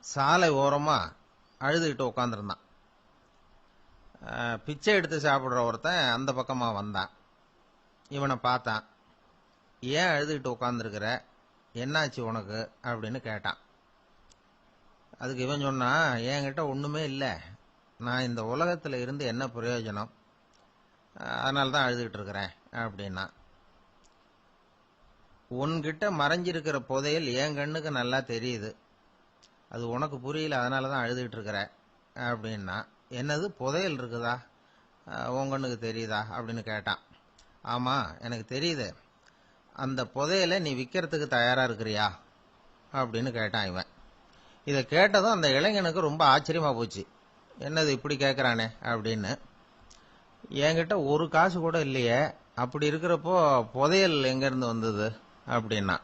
சாலை ஓரமா அழுதுகிட்டு உட்காந்துருந்தான். பிச்சை எடுத்து சாப்பிடுற ஒருத்தன் அந்த பக்கமா வந்தான். இவனை பார்த்தான். ஏன் அழுதுகிட்டு உட்காந்துருக்கிற, என்னாச்சு உனக்கு அப்படின்னு கேட்டான். அதுக்கு இவன் சொன்னான், என்கிட்ட ஒண்ணுமே இல்லை, நான் இந்த உலகத்துல இருந்து என்ன பிரயோஜனம், அதனால தான் அழுதுகிட்டு இருக்கிறேன் அப்படின்னா. உன்கிட்ட மறைஞ்சிருக்கிற புதையல் என் கண்ணுக்கு நல்லா தெரியுது, அது உனக்கு புரியல, அதனால தான் அழுதுகிட்டு இருக்கிற அப்படின்னா. என்னது புதையல் இருக்குதா, உன் கண்ணுக்கு தெரியுதா அப்படின்னு கேட்டான். ஆமா எனக்கு தெரியுது, அந்த புதையலை நீ விற்கிறதுக்கு தயாரா இருக்கிறியா அப்படின்னு கேட்டான் இவன். இதை கேட்டதும் அந்த இளைஞனுக்கு ரொம்ப ஆச்சரியமா போச்சு. என்னது இப்படி கேட்கறானே அப்படின்னு. என்கிட்ட ஒரு காசு கூட இல்லையே, அப்படி இருக்கிறப்போ புதையல் எங்க இருந்து வந்தது அப்படின்னா.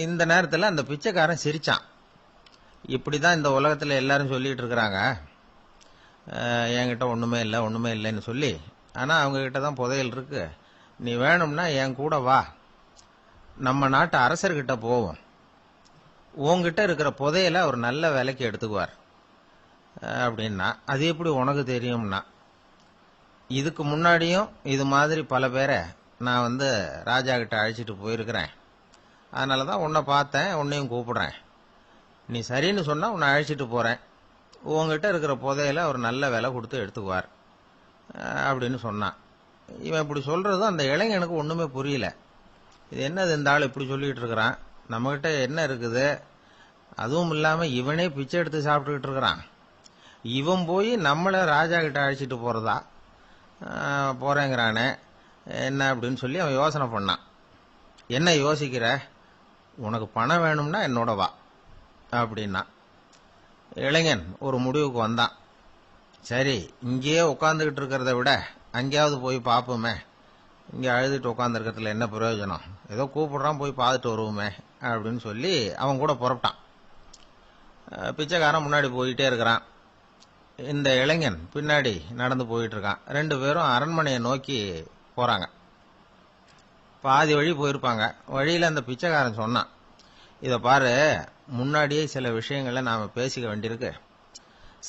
இந்த நேரத்தில் அந்த பிச்சைக்காரன் சிரிச்சான். இப்படிதான் இந்த உலகத்துல எல்லாரும் சொல்லிட்டு இருக்கிறாங்க, என்கிட்ட ஒண்ணுமே இல்லை ஒண்ணுமே இல்லைன்னு சொல்லி. ஆனா அவங்க கிட்ட தான் புதையல் இருக்கு, நீ வேணும்னா என் கூட வா, நம்ம நாட்டு அரசர்கிட்ட போவோம், உன்கிட்ட இருக்கிற புதையலை அவர் நல்ல விலைக்கு எடுத்துக்குவார் அப்படின்னா. அது எப்படி உனக்கு தெரியும்னா, இதுக்கு முன்னாடியும் இது மாதிரி பல பேரை நான் ராஜா கிட்ட அழைச்சிட்டு போயிருக்கிறேன், அதனாலதான் உன்னை பார்த்தேன், உன்னையும் கூப்பிடுறேன், நீ சரின்னு சொன்னா உன்னை அழைச்சிட்டு போறேன், உங்ககிட்ட இருக்கிற புதையலை அவர் நல்ல விலை கொடுத்து எடுத்துக்குவார் அப்படின்னு சொன்னான். இவன் இப்படி சொல்றதும் அந்த இளைஞனுக்கு ஒண்ணுமே புரியல. இது என்னது இந்த ஆள் இப்படி சொல்லிட்டு இருக்கிறான், நம்மகிட்ட என்ன இருக்குது, அதுவும் இல்லாம இவனே பிச்சை எடுத்து சாப்பிட்டுக்கிட்டு இருக்கிறான், இவன் போய் நம்மள ராஜா கிட்ட அழைச்சிட்டு போறதா போறேங்கிறானே என்ன அப்படின்னு சொல்லி அவன் யோசனை பண்ணான். என்ன யோசிக்கிற, உனக்கு பணம் வேணும்னா என்னோட வா அப்படின்னா. இளைஞன் ஒரு முடிவுக்கு வந்தான். சரி, இங்கேயே உட்காந்துக்கிட்டு இருக்கிறத விட அங்கேயாவது போய் பார்ப்போமே, இங்கே அழுதுட்டு உட்காந்துருக்கிறதுல என்ன பிரயோஜனம், ஏதோ கூப்பிடுறான் போய் பார்த்துட்டு வருவோமே அப்படின்னு சொல்லி அவன் கூட புறப்பட்டான். பிச்சைக்காரன் முன்னாடி போயிட்டே இருக்கிறான், இந்த இளைஞன் பின்னாடி நடந்து போயிட்டு இருக்கான். ரெண்டு பேரும் அரண்மனையை நோக்கி போறாங்க. பாதி வழி போயிருப்பாங்க. வழியில அந்த பிச்சைக்காரன் சொன்னான், இத பாரு, முன்னாடியே சில விஷயங்களை நாம பேசிக்க வேண்டியிருக்கு,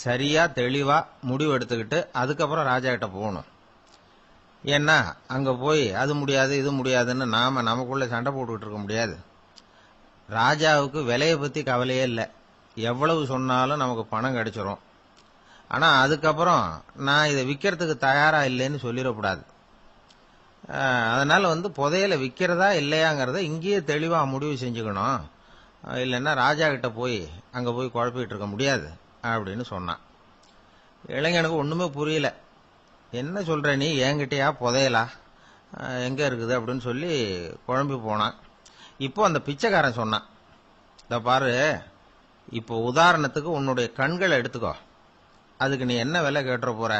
சரியா தெளிவா முடிவு எடுத்துக்கிட்டு அதுக்கப்புறம் ராஜா கிட்ட போகணும். ஏன்னா அங்க போய் அது முடியாது இது முடியாதுன்னு நாம நமக்குள்ள சண்டை போட்டுக்கிட்டு இருக்க முடியாது. ராஜாவுக்கு விலையை பத்தி கவலையே இல்லை, எவ்வளவு சொன்னாலும் நமக்கு பணம் கிடைச்சிரும். ஆனா அதுக்கப்புறம் நான் இதை விற்கிறதுக்கு தயாரா இல்லைன்னு சொல்லிடக்கூடாது. அதனால புதையலை விற்கிறதா இல்லையாங்கிறத இங்கேயே தெளிவா முடிவு செஞ்சுக்கணும், இல்லைன்னா ராஜா கிட்ட போய் அங்க போய் குழப்பிட்டு இருக்க முடியாது அப்படின்னு சொன்னான். இளைஞனுக்கு ஒண்ணுமே புரியல. என்ன சொல்ற நீ, என்கிட்டயா புதையலா, எங்க இருக்குது அப்படின்னு சொல்லி குழம்பி போனான். இப்போ அந்த பிச்சைக்காரன் சொன்னான், இத பாரு, இப்போ உதாரணத்துக்கு உன்னுடைய கண்களை எடுத்துக்கோ, அதுக்கு நீ என்ன விலை கேட்டுற போற,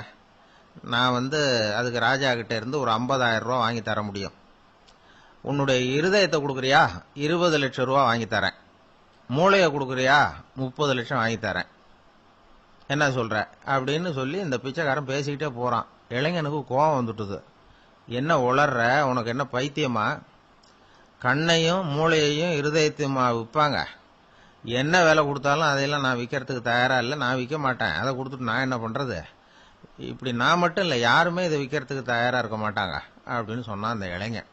நான் அதுக்கு ராஜா கிட்ட இருந்து ஒரு 50,000 ரூபா வாங்கி தர முடியும். உன்னுடைய இருதயத்தை கொடுக்குறியா, 20 லட்சம் ரூபா வாங்கி தரேன். மூளையை கொடுக்குறியா, 30 லட்சம் வாங்கி தரேன். என்ன சொல்ற அப்படின்னு சொல்லி இந்த பிச்சைக்காரன் பேசிக்கிட்டே போறான். இளைஞனுக்கு கோபம் வந்துட்டுது. என்ன உளர்ற, உனக்கு என்ன பைத்தியமா, கண்ணையும் மூளையையும் இருதயத்தையுமா விற்பாங்க, என்ன விலை கொடுத்தாலும் அதையெல்லாம் நான் விற்கிறதுக்கு தயாரா இல்லை, நான் விற்க மாட்டேன், அதை கொடுத்துட்டு நான் என்ன பண்றது, இப்படி நான் மட்டும் இல்லை யாருமே இதை விற்கிறதுக்கு தயாரா இருக்க மாட்டாங்க அப்படின்னு சொன்னான் அந்த இளைஞன்.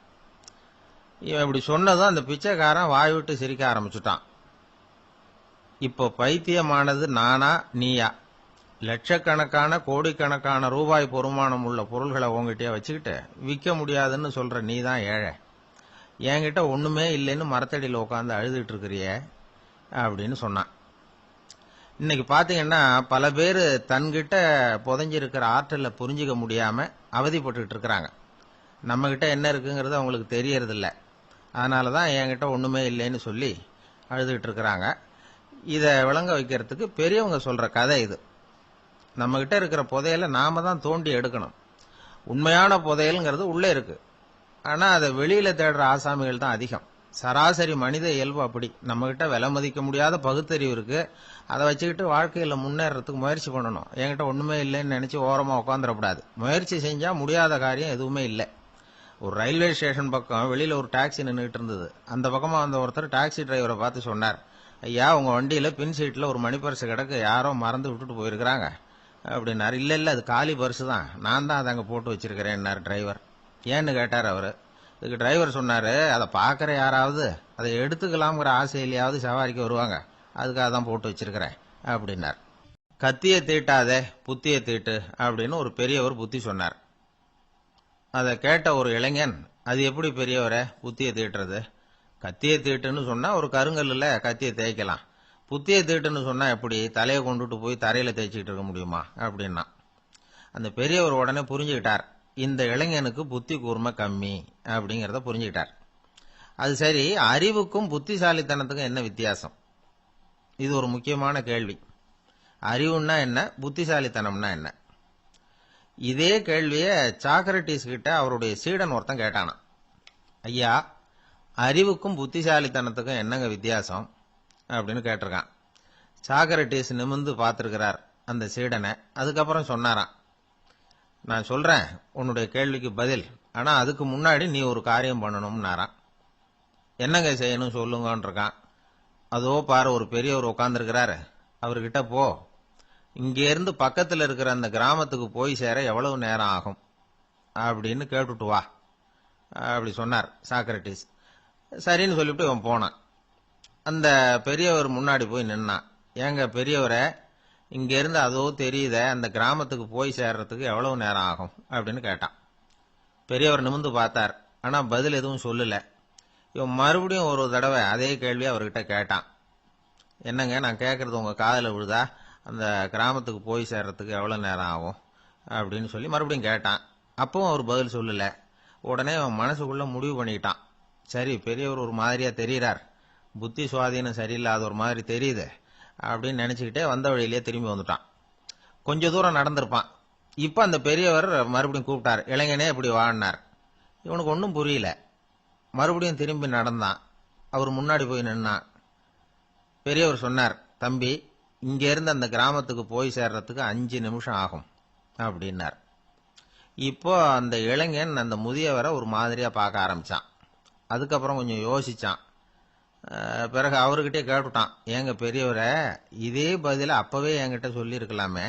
இவன் இப்படி சொன்னதும் அந்த பிச்சைக்காரன் வாய் விட்டு சிரிக்க ஆரம்பிச்சுட்டான். இப்போ பைத்தியமானது நானா நீயா, லட்சக்கணக்கான கோடிக்கணக்கான ரூபாய் பொறுமானம் உள்ள பொருள்களை உங்ககிட்டயே வச்சுக்கிட்டு விற்க முடியாதுன்னு சொல்ற நீ தான் ஏழை, என்கிட்ட ஒண்ணுமே இல்லைன்னு மரத்தடியில் உட்காந்து அழுதுட்டு இருக்கிறியே அப்படின்னு சொன்னான். இன்னைக்கு பாத்தீங்கன்னா பல பேர் தன்கிட்ட புதைஞ்சிருக்கிற ஆற்றலை புரிஞ்சிக்க முடியாம அவதிப்பட்டு இருக்கிறாங்க. நம்ம கிட்ட என்ன இருக்குங்கிறது அவங்களுக்கு தெரியறது இல்லை, அதனாலதான் என்கிட்ட ஒண்ணுமே இல்லைன்னு சொல்லி அழுதுகிட்டு இருக்கிறாங்க. இத விளங்க வைக்கிறதுக்கு பெரியவங்க சொல்ற கதை இது. நம்ம கிட்ட இருக்கிற புதையலை நாம தான் தோண்டி எடுக்கணும். உண்மையான புதையல்ங்கிறது உள்ளே இருக்கு, ஆனா அதை வெளியில தேடுற ஆசாமிகள் தான் அதிகம். சராசரி மனித இயல்பு அப்படி. நம்ம கிட்ட விலை மதிக்க முடியாத பகுத்தறிவு இருக்கு, அதை வச்சுக்கிட்டு வாழ்க்கையில முன்னேறதுக்கு முயற்சி பண்ணணும். என்கிட்ட ஒண்ணுமே இல்லைன்னு நினைச்சு ஓரமா உட்காந்துடக்கூடாது. முயற்சி செஞ்சா முடியாத காரியம் எதுவுமே இல்லை. ஒரு ரயில்வே ஸ்டேஷன் பக்கம் வெளியில ஒரு டாக்ஸி நின்றுட்டு இருந்தது. அந்த பக்கமா வந்த ஒருத்தர் டாக்ஸி டிரைவரை பார்த்து சொன்னார், ஐயா, உங்க வண்டியில பின் சீட்ல ஒரு மணி பர்ஸ் கிடக்கு, யாரோ மறந்து விட்டுட்டு போயிருக்கிறாங்க அப்படின்னாரு. இல்ல அது காலி பர்ஸ் தான், நான் தான் அதை அங்க போட்டு வச்சிருக்கிறேன்னாரு டிரைவர். ஏன்னு கேட்டார் அவரு. இதுக்கு டிரைவர் சொன்னாரு, அதை பாக்குற யாராவது அதை எடுத்துக்கலாம்ங்கிற ஆசையிலேயாவது சவாரிக்கு வருவாங்க, அதுக்காக தான் போட்டு வச்சிருக்கிறேன் அப்படின்னார். கத்திய தீட்டாதே புத்திய தீட்டு அப்படின்னு ஒரு பெரியவர் புத்தி சொன்னார். அதை கேட்ட ஒரு இளைஞன், அது எப்படி பெரியவரை புத்திய தீட்டுறது? கத்திய தீட்டுன்னு சொன்னா ஒரு கருங்கல்ல கத்திய தேய்க்கலாம், புத்திய தீட்டுன்னு சொன்னா எப்படி தலையை கொண்டுட்டு போய் தரையில தேய்ச்சிட்டு இருக்க முடியுமா அப்படின்னா. அந்த பெரியவர் உடனே புரிஞ்சுக்கிட்டார், இந்த இளைஞனுக்கு புத்தி கூர்மை கம்மி அப்படிங்கறத புரிஞ்சுக்கிட்டார். அது சரி, அறிவுக்கும் புத்திசாலித்தனத்துக்கும் என்ன வித்தியாசம்? இது ஒரு முக்கியமான கேள்வி. அறிவுன்னா என்ன, புத்திசாலித்தனம்னா என்ன? இதே கேள்விய சாக்ரட்டிஸ் கிட்ட அவருடைய சீடன் ஒருத்தன் கேட்டானா. ஐயா, அறிவுக்கும் புத்திசாலித்தனத்துக்கும் என்னங்க வித்தியாசம் அப்படின்னு கேட்டிருக்கான். சாக்ரட்டிஸ் நிமிர்ந்து பார்த்திருக்கிறார் அந்த சீடனை. அதுக்கப்புறம் சொன்னாராம், நான் சொல்றேன் உன்னுடைய கேள்விக்கு பதில், ஆனா அதுக்கு முன்னாடி நீ ஒரு காரியம் பண்ணணும்னாராம். என்னங்க செய்யணும் சொல்லுங்கன்னு இருக்கான். அதோ பாரு, ஒரு பெரியவர் உட்கார்ந்துருக்கிறாரு, அவர்கிட்ட போ, இங்க இருந்து பக்கத்துல இருக்கிற அந்த கிராமத்துக்கு போய் சேர எவ்வளவு நேரம் ஆகும் அப்படின்னு கேட்டுட்டு வா அப்படி சொன்னார் சாக்ரட்டிஸ். சரின்னு சொல்லிவிட்டு இவன் போனான். அந்த பெரியவர் முன்னாடி போய் நின்னான். ஏங்க பெரியவரை, இங்க இருந்து அதோ தெரியுத அந்த கிராமத்துக்கு போய் சேர்றதுக்கு எவ்வளவு நேரம் ஆகும் அப்படின்னு கேட்டான். பெரியவர் நிமிர்ந்து பார்த்தார், ஆனா பதில் எதுவும் சொல்லல. இவன் மறுபடியும் ஒரு தடவை அதே கேள்வி அவர்கிட்ட கேட்டான். என்னங்க, நான் கேட்கறது உங்க காதுல விழுதா? அந்த கிராமத்துக்கு போய் சேர்றதுக்கு எவ்வளவு நேரம் ஆகும் அப்படின்னு சொல்லி மறுபடியும் கேட்டான். அப்பவும் அவர் பதில் சொல்லல. உடனே அவன் மனசுக்குள்ள முடிவு பண்ணிக்கிட்டான், சரி பெரியவர் ஒரு மாதிரியா தெரிகிறார், புத்தி சுவாதீனம் சரியில்லாத ஒரு மாதிரி தெரியுது அப்படின்னு நினைச்சுக்கிட்டே வந்த வழியிலேயே திரும்பி வந்துட்டான். கொஞ்ச தூரம் நடந்திருப்பான். இப்ப அந்த பெரியவர் மறுபடியும் கூப்பிட்டார், இளைஞனே இப்படி வாழ்னார். இவனுக்கு ஒன்றும் புரியல. மறுபடியும் திரும்பி நடந்தான். அவர் முன்னாடி போய் நின்னான். பெரியவர் சொன்னார், தம்பி, இங்க இருந்து அந்த கிராமத்துக்கு போய் சேர்றதுக்கு 5 நிமிஷம் ஆகும் அப்படின்னார். இப்போ அந்த இளைஞன் அந்த முதியவரை ஒரு மாதிரியா பார்க்க ஆரம்பிச்சான். அதுக்கப்புறம் கொஞ்சம் யோசிச்சான். பிறகு அவர்கிட்டே கேட்டுட்டான், ஏங்க பெரியவரை, இதே பதில அப்பவே என்கிட்ட சொல்லி இருக்கலாமே,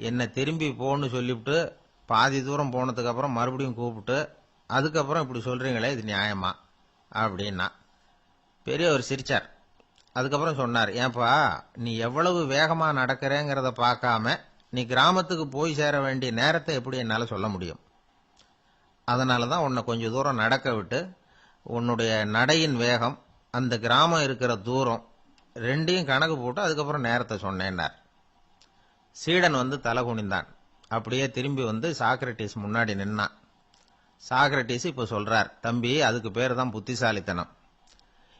என்ன திரும்பி போன்னு சொல்லிவிட்டு பாதி தூரம் போனதுக்கு அப்புறம் மறுபடியும் கூப்பிட்டு அதுக்கப்புறம் இப்படி சொல்றீங்களே, இது நியாயமா அப்படின்னா. பெரியவர் சிரிச்சார். அதுக்கப்புறம் சொன்னார், ஏன்பா, நீ எவ்வளவு வேகமா நடக்கிறேங்கிறத பார்க்காம நீ கிராமத்துக்கு போய் சேர வேண்டிய நேரத்தை எப்படி என்னால சொல்ல முடியும்? அதனாலதான் உன்னை கொஞ்ச தூரம் நடக்க விட்டு உன்னுடைய நடையின் வேகம், அந்த கிராமம் இருக்கிற தூரம் ரெண்டையும் கணக்கு போட்டு அதுக்கப்புறம் நேரத்தை சொன்னேன்னார். சீடன் வந்து தலை குனிந்தான். அப்படியே திரும்பி வந்து சாக்ரட்டிஸ் முன்னாடி நின்னான். சாக்ரட்டிஸ் இப்ப சொல்றார், தம்பி, அதுக்கு பேர் தான் புத்திசாலித்தனம்.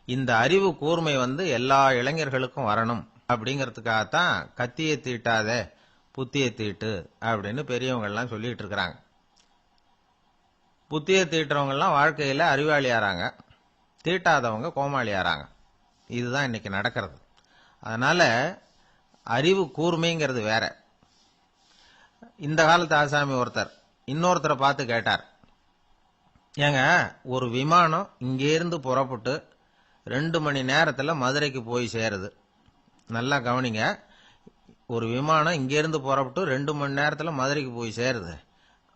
இந்த அறிவு கூர்மை வந்து எல்லா இளைஞர்களுக்கும் வரணும் அப்படிங்கறதுக்காகத்தான் கத்தியை தீட்டாத புத்தியை தீட்டு அப்படின்னு பெரியவங்க எல்லாம் சொல்லிட்டு இருக்கிறாங்க. புத்தியை தீட்டுறவங்க எல்லாம் வாழ்க்கையில அறிவாளியாராங்க, தீட்டாதவங்க கோமாளியாராங்க. இதுதான் இன்னைக்கு நடக்கிறது. அதனால அறிவு கூர்மைங்கிறது வேற. இந்த காலத்து ஆசாமி ஒருத்தர் இன்னொருத்தரை பார்த்து கேட்டார், ஏங்க, ஒரு விமானம் இங்கே இருந்து புறப்பட்டு 2 மணி நேரத்துல மதுரைக்கு போய் சேருது. நல்லா கவனிங்க, ஒரு விமானம் இங்க இருந்து புறப்பட்டு 2 மணி நேரத்துல மதுரைக்கு போய் சேருது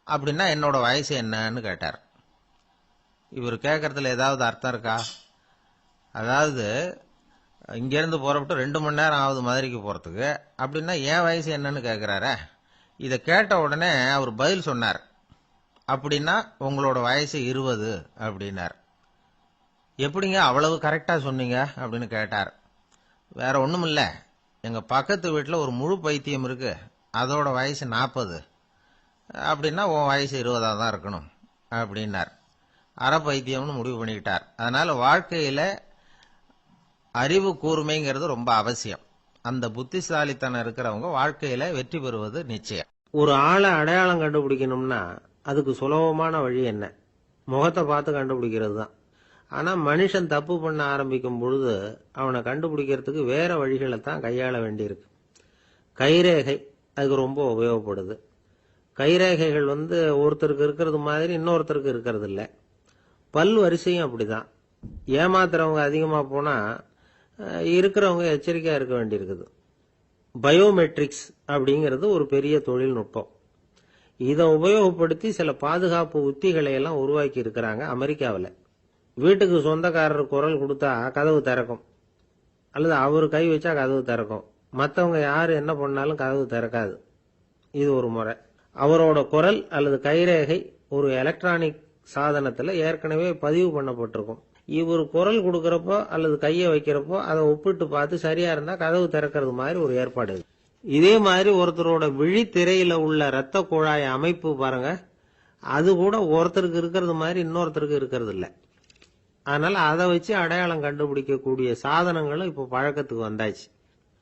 அப்படின்னா என்னோட வயசு என்னன்னு கேட்டார். இவர் கேட்கறதுல ஏதாவது அர்த்தம் இருக்கா? அதாவது இங்க இருந்து புறப்பட்டு 2 மணி நேரம் ஆகுது மதுரைக்கு போறதுக்கு, அப்படின்னா என் வயசு என்னன்னு கேட்கிறாரே. இதை கேட்ட உடனே அவர் பதில் சொன்னார், அப்படின்னா உங்களோட வயசு 20 அப்படின்னார். எப்படிங்க அவ்வளவு கரெக்டா சொன்னீங்க அப்படின்னு கேட்டார். வேற ஒண்ணும் இல்ல, எங்க பக்கத்து வீட்டுல ஒரு முழு பைத்தியம் இருக்கு, அதோட வயசு 40, அப்படின்னா உன் வயசு 20 தான் இருக்கணும் அப்படின்னார். அரை பைத்தியம்னு முடிவு பண்ணிக்கிட்டார். அதனால வாழ்க்கையில அறிவு கூர்மைங்கிறது ரொம்ப அவசியம். அந்த புத்திசாலித்தனம் இருக்கிறவங்க வாழ்க்கையில வெற்றி பெறுவது நிச்சயம். ஒரு ஆளை அடையாளம் கண்டுபிடிக்கணும்னா அதுக்கு சுலபமான வழி என்ன? முகத்தை பார்த்து கண்டுபிடிக்கிறது தான். ஆனா மனுஷன் தப்பு பண்ண ஆரம்பிக்கும் பொழுது அவனை கண்டுபிடிக்கிறதுக்கு வேற வழிகளை தான் கையாள வேண்டியிருக்கு. கைரேகை அதுக்கு ரொம்ப உபயோகப்படுது. கைரேகைகள் ஒருத்தருக்கு இருக்கிறது மாதிரி இன்னொருத்தருக்கு இருக்கிறது இல்லை. பல் வரிசையும் அப்படிதான். ஏமாத்துறவங்க அதிகமா போனா இருக்கிறவங்க எச்சரிக்கையா இருக்க வேண்டியிருக்குது. பயோமெட்ரிக்ஸ் அப்படிங்கிறது ஒரு பெரிய தொழில்நுட்பம். இதை உபயோகப்படுத்தி சில பாதுகாப்பு உத்திகளை எல்லாம் உருவாக்கி இருக்கிறாங்க அமெரிக்காவில். வீட்டுக்கு சொந்தக்காரர் குரல் கொடுத்தா கதவு திறக்கும், அல்லது அவர் கை வச்சா கதவு திறக்கும். மற்றவங்க யாரு என்ன பண்ணாலும் கதவு திறக்காது. இது ஒரு முறை. அவரோட குரல் அல்லது கைரேகை ஒரு எலக்ட்ரானிக் சாதனத்தில் ஏற்கனவே பதிவு பண்ணப்பட்டிருக்கும். இவர் குரல் கொடுக்கறப்போ அல்லது கையை வைக்கிறப்போ அதை ஒப்பிட்டு பார்த்து சரியா இருந்தா கதவு திறக்கிறது மாதிரி ஒரு ஏற்பாடு. இதே மாதிரி ஒருத்தரோட விழித்திரையில உள்ள இரத்த குழாய் அமைப்பு பாருங்க, அது கூட ஒருத்தருக்கு இருக்கிறது மாதிரி இன்னொருத்தருக்கு இருக்கிறது இல்லை. அதனால அதை வச்சு அடையாளம் கண்டுபிடிக்கக்கூடிய சாதனங்களும் இப்போ பழக்கத்துக்கு வந்தாச்சு.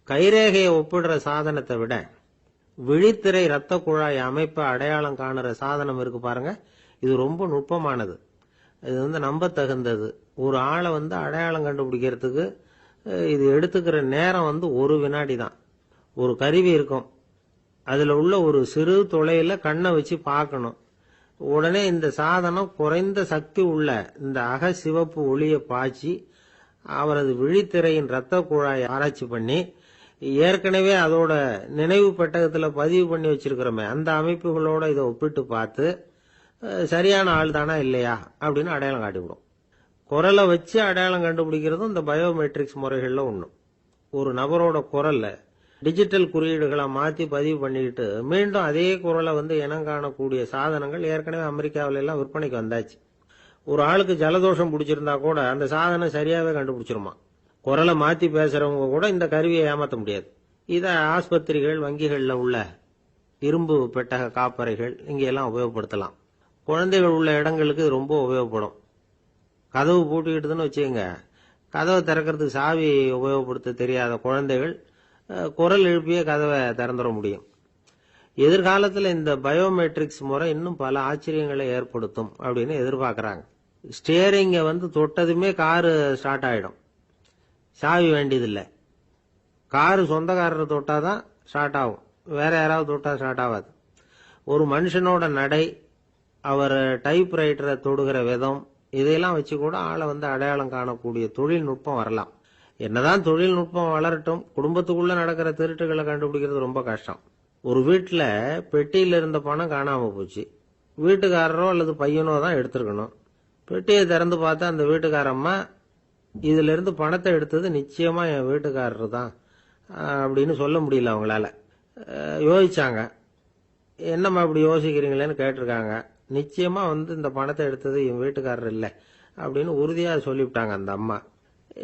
கைரேகையை ஒப்பிடுற சாதனத்தை விட விழித்திரை இரத்த குழாய் அமைப்பை அடையாளம் காணுற சாதனம் இருக்கு பாருங்க, இது ரொம்ப நுட்பமானது. இது நம்ப தகுந்தது. ஒரு ஆளை அடையாளம் கண்டுபிடிக்கிறதுக்கு இது எடுத்துக்கிற நேரம் ஒரு வினாடி தான். ஒரு கருவி இருக்கும், அதுல உள்ள ஒரு சிறு துளையில கண்ணை வச்சு பார்க்கணும். உடனே இந்த சாதனம் குறைந்த சக்தி உள்ள இந்த அக சிவப்பு ஒளியை பாய்ச்சி அவரது விழித்திரையின் இரத்த குழாயை ஆராய்ச்சி பண்ணி ஏற்கனவே அதோட நினைவு பெட்டகத்துல பதிவு பண்ணி வச்சிருக்கிறோமே அந்த அமைப்புகளோட இதை ஒப்பிட்டு பார்த்து சரியான ஆள் தானா இல்லையா அப்படின்னு அடையாளம் காட்டிவிடும். குரலை வச்சு அடையாளம் கண்டுபிடிக்கிறதும் இந்த பயோமெட்ரிக்ஸ் முறைகள்ல ஒண்ணு. ஒரு நபரோட குரல்ல டிஜிட்டல் குறியீடுகளை மாத்தி பதிவு பண்ணிக்கிட்டு மீண்டும் அதே குரலை இனம் காணக்கூடிய சாதனங்கள் ஏற்கனவே அமெரிக்காவில எல்லாம் விற்பனைக்கு வந்தாச்சு. ஒரு ஆளுக்கு ஜலதோஷம் பிடிச்சிருந்தா கூட அந்த சாதனம் சரியாவே கண்டுபிடிச்சிருமா. குரலை மாத்தி பேசுறவங்க கூட இந்த கருவியை ஏமாத்த முடியாது. இதை ஆஸ்பத்திரிகள், வங்கிகள்ல உள்ள இரும்பு பெட்டக காப்பறைகள் இங்கெல்லாம் உபயோகப்படுத்தலாம். குழந்தைகள் உள்ள இடங்களுக்கு இது ரொம்ப உபயோகப்படும். கதவு பூட்டிக்கிட்டுதுன்னு வச்சுக்கோங்க, கதவை திறக்கிறதுக்கு சாவி உபயோகப்படுத்த தெரியாத குழந்தைகள் குரல் எழுப்பிய கதவை திறந்துட முடியும். எதிர்காலத்தில் இந்த பயோமெட்ரிக்ஸ் முறை இன்னும் பல ஆச்சரியங்களை ஏற்படுத்தும் அப்படின்னு எதிர்பார்க்கறாங்க. ஸ்டியரிங்கை தொட்டதுமே காரு ஸ்டார்ட் ஆயிடும், சாவி வேண்டியதில்லை. காரு சொந்தக்காரர் தொட்டாதான் ஸ்டார்ட் ஆகும், வேற யாராவது தொட்டா ஸ்டார்ட் ஆகாது. ஒரு மனுஷனோட நடை, அவர் டைப்ரைட்டரை தொடுகிற விதம், இதையெல்லாம் வச்சு கூட ஆளை அடையாளம் காணக்கூடிய தொழில்நுட்பம் வரலாம். என்னதான் தொழில்நுட்பம் வளரட்டும், குடும்பத்துக்குள்ள நடக்கிற திருட்டுகளை கண்டுபிடிக்கிறது ரொம்ப கஷ்டம். ஒரு வீட்டுல பெட்டியில இருந்த பணம் காணாம போச்சு, வீட்டுக்காரரோ அல்லது பையனோ தான் எடுத்திருக்கணும். பெட்டியை திறந்து பார்த்தா அந்த வீட்டுக்காரம்மா இதுல இருந்து பணத்தை எடுத்தது நிச்சயமா என் வீட்டுக்காரர் தான் அப்படின்னு சொல்ல முடியல அவங்களால. யோசிச்சாங்க, என்னம்மா இப்படி யோசிக்கிறீங்களேன்னு கேட்டிருக்காங்க. நிச்சயமா இந்த பணத்தை எடுத்தது என் வீட்டுக்காரர் இல்லை அப்படின்னு உறுதியா சொல்லிவிட்டாங்க அந்த அம்மா.